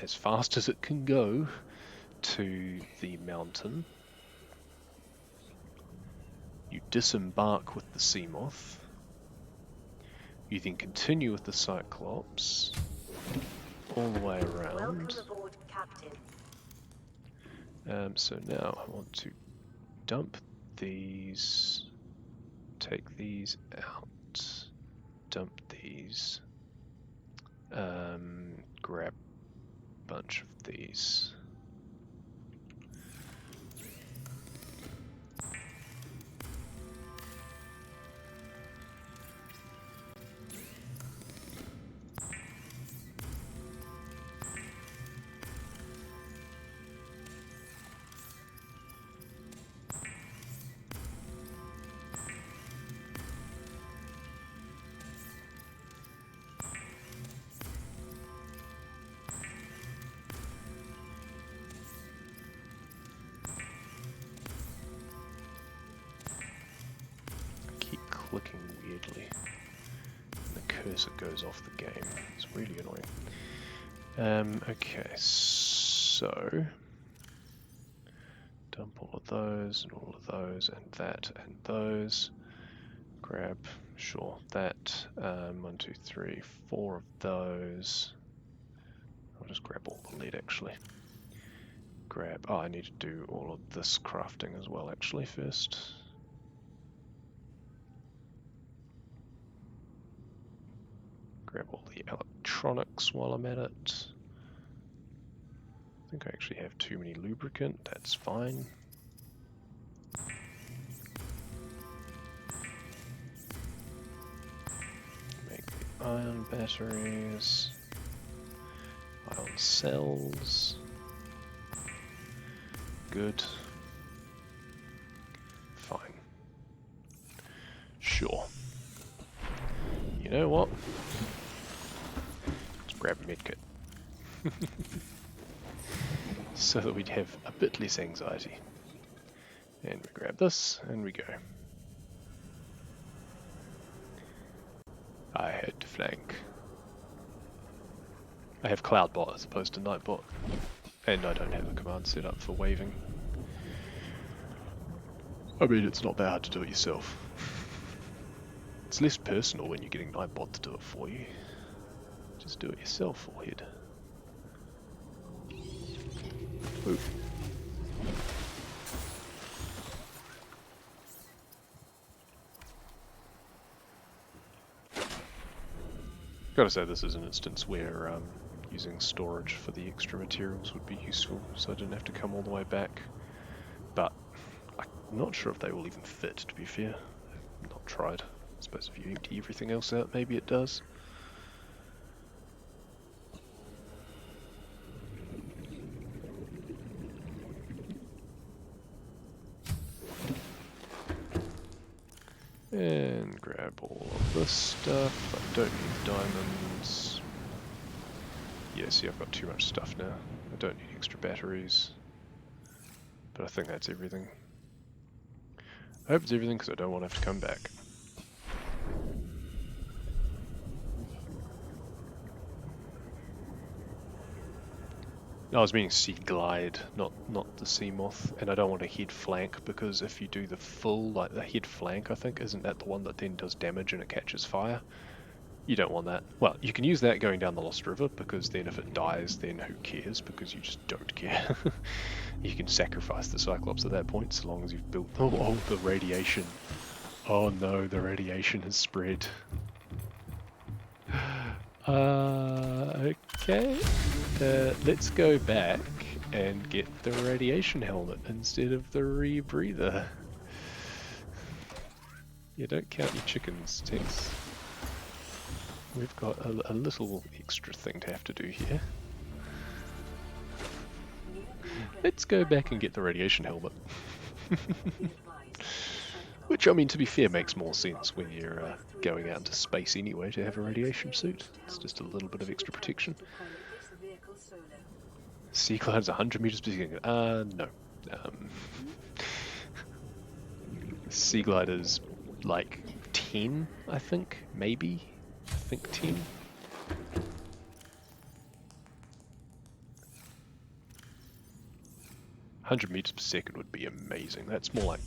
as fast as it can go to the mountain. You disembark with the Seamoth. You then continue with the Cyclops all the way around. Welcome aboard, Captain. So now I want to dump these, take these out, dump these, grab a bunch of these. Clicking weirdly. And the cursor goes off the game. It's really annoying. Okay, so dump all of those and all of those and that and those. Grab, sure, that. 1, 2, 3, 4 of those. I'll just grab all the lead actually. Grab, I need to do all of this crafting as well actually first. Grab all the electronics while I'm at it. I think I actually have too many lubricant, that's fine. Make the ion batteries, ion cells. Good. Fine. Sure. You know what? Grab a medkit. So that we'd have a bit less anxiety. And we grab this, and we go. I had to flank. I have Cloudbot as opposed to Nightbot. And I don't have a command set up for waving. I mean, it's not that hard to do it yourself. It's less personal when you're getting Nightbot to do it for you. Just do it yourself, forehead. Ooh. Gotta say, this is an instance where using storage for the extra materials would be useful, so I didn't have to come all the way back. But I'm not sure if they will even fit, to be fair. I've not tried. I suppose if you empty everything else out, maybe it does. And grab all of this stuff. I don't need diamonds. Yeah, see, I've got too much stuff now. I don't need extra batteries. But I think that's everything. I hope it's everything because I don't want to have to come back. I was meaning sea glide, not the sea moth, and I don't want a head flank because if you do the full, like the head flank, I think, isn't that the one that then does damage and it catches fire? You don't want that. Well, you can use that going down the Lost River because then if it dies, then who cares? Because you just don't care. You can sacrifice the Cyclops at that point, so long as you've built. Oh, the radiation. Oh no, the radiation has spread. Okay. Let's go back and get the radiation helmet instead of the rebreather. Yeah, don't count your chickens, Tex. We've got a little extra thing to have to do here. Let's go back and get the radiation helmet. Which, I mean, to be fair, makes more sense when you're going out into space anyway to have a radiation suit. It's just a little bit of extra protection. Sea glide's 100 meters per second. No. Sea glide is like 10, I think, maybe. I think 10. $100 meters per second would be amazing. That's more like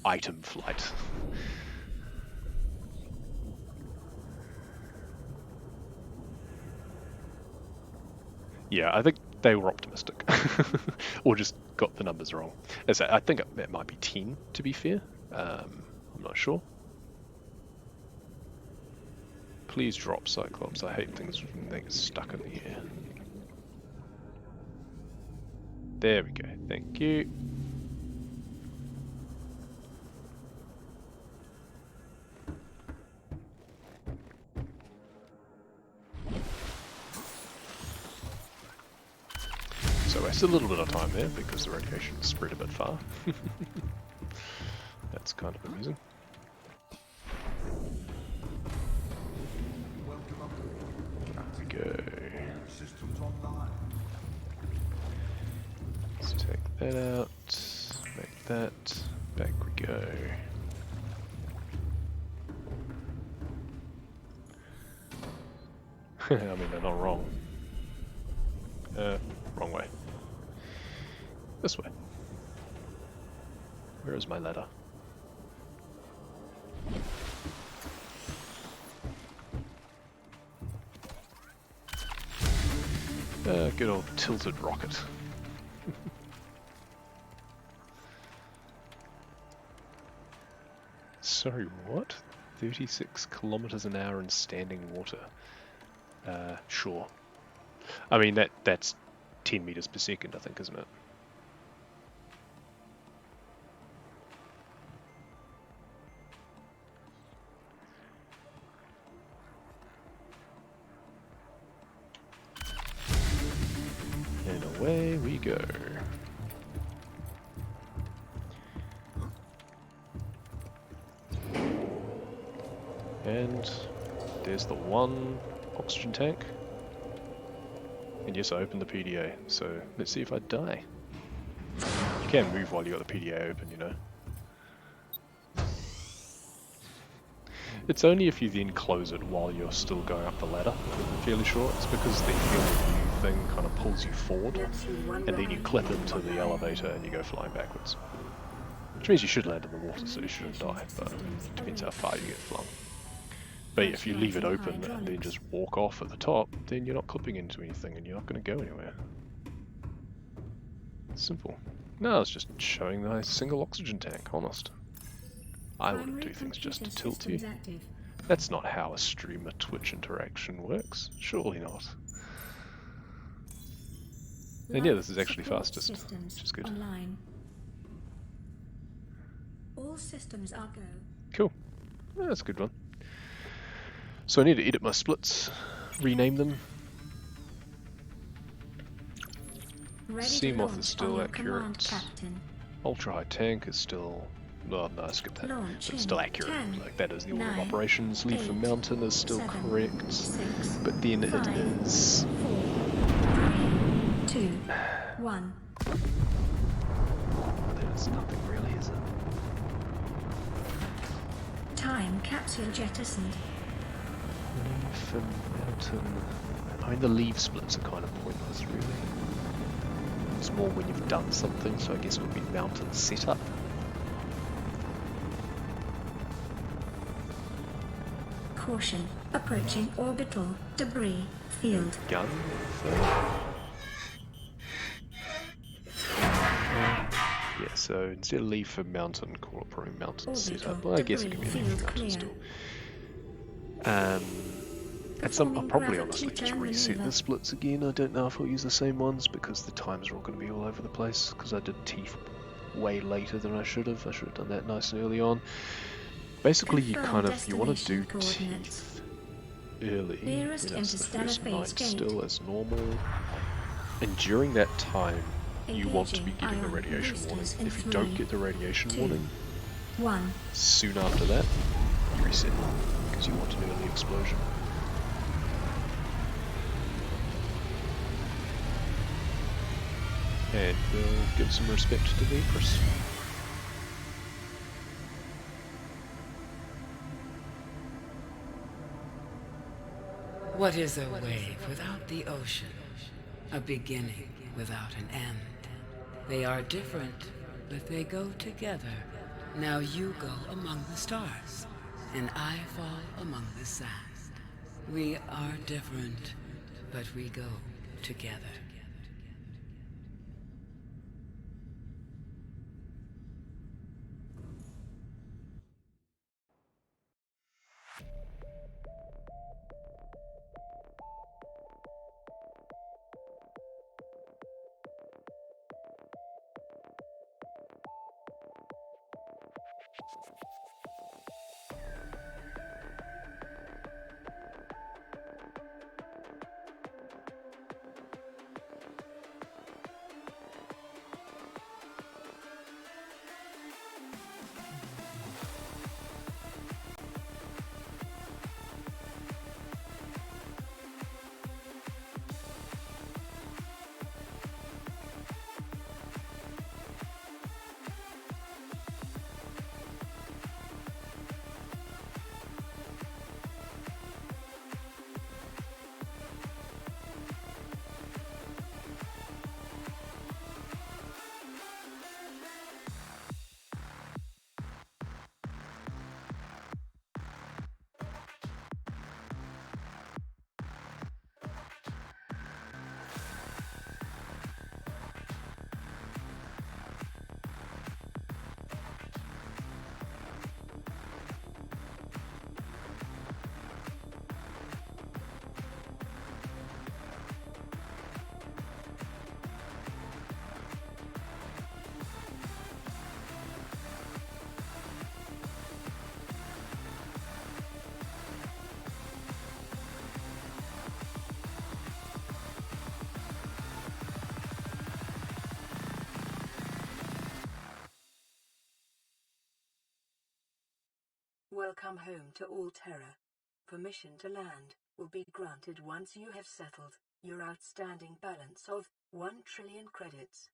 item flight. Yeah, I think they were optimistic. Or just got the numbers wrong. As I think it might be 10, to be fair. I'm not sure. Please drop Cyclops. I hate things when they get stuck in the air. There we go. Thank you. So I wasted a little bit of time there because the radiation spread a bit far. That's kind of amusing. There we go. Let's take that out, make that, back we go. I mean, they're not wrong. Wrong way. This way. Where is my ladder? Good old tilted rocket. Sorry, what? 36 kilometers an hour in standing water. Sure. I mean, that's 10 meters per second, I think, isn't it? And away we go. And there's the one oxygen tank. And yes, I opened the PDA, so let's see if I die. You can move while you got the PDA open, you know. It's only if you then close it while you're still going up the ladder, I'm fairly sure. It's because the healing thing kind of pulls you forward, and then you clip into the elevator and you go flying backwards. Which means you should land in the water, so you shouldn't die, but it depends how far you get flung. But if you leave it open and then just walk off at the top, then you're not clipping into anything and you're not going to go anywhere. It's simple. No, it's just showing the single oxygen tank, honest. I wouldn't do things just to tilt you. That's not how a streamer Twitch interaction works. Surely not. And yeah, this is actually fastest, which is good. Online. All systems are go. Cool. Yeah, that's a good one. So I need to edit my splits, rename them. Seamoth is still accurate. Ultra high tank is still. Oh, no, skip that. But it's still accurate. 10, like that is the order of operations. Lead for mountain is still 7, correct. 6, but then 5, it is 4, 3, 2, 1. There's nothing really, is it? time capsule jettisoned. Leaf and mountain. I mean, the leaf splits are kind of pointless, really. It's more when you've done something, so I guess it would be mountain setup. Caution. Approaching orbital debris field. Gun. Yeah, so instead of leaf and mountain, call it probably mountain setup. Well, I guess it could be anything mountain still. And some, I'll probably honestly just reset the splits again. I don't know if I'll use the same ones because the times are all going to be all over the place because I did teeth way later than I should have. I should have done that nice and early on. Basically, you want to do teeth early, when it's the first night still as normal, and during that time you want to be getting the radiation warning. If you don't get the radiation warning, soon after that, you reset because you want an early explosion. And we'll give some respect to the Empress. What is a wave without the ocean? A beginning without an end. They are different, but they go together. Now you go among the stars, and I fall among the sand. We are different, but we go together. Welcome home to all Terra. Permission to land will be granted once you have settled your outstanding balance of 1 trillion credits.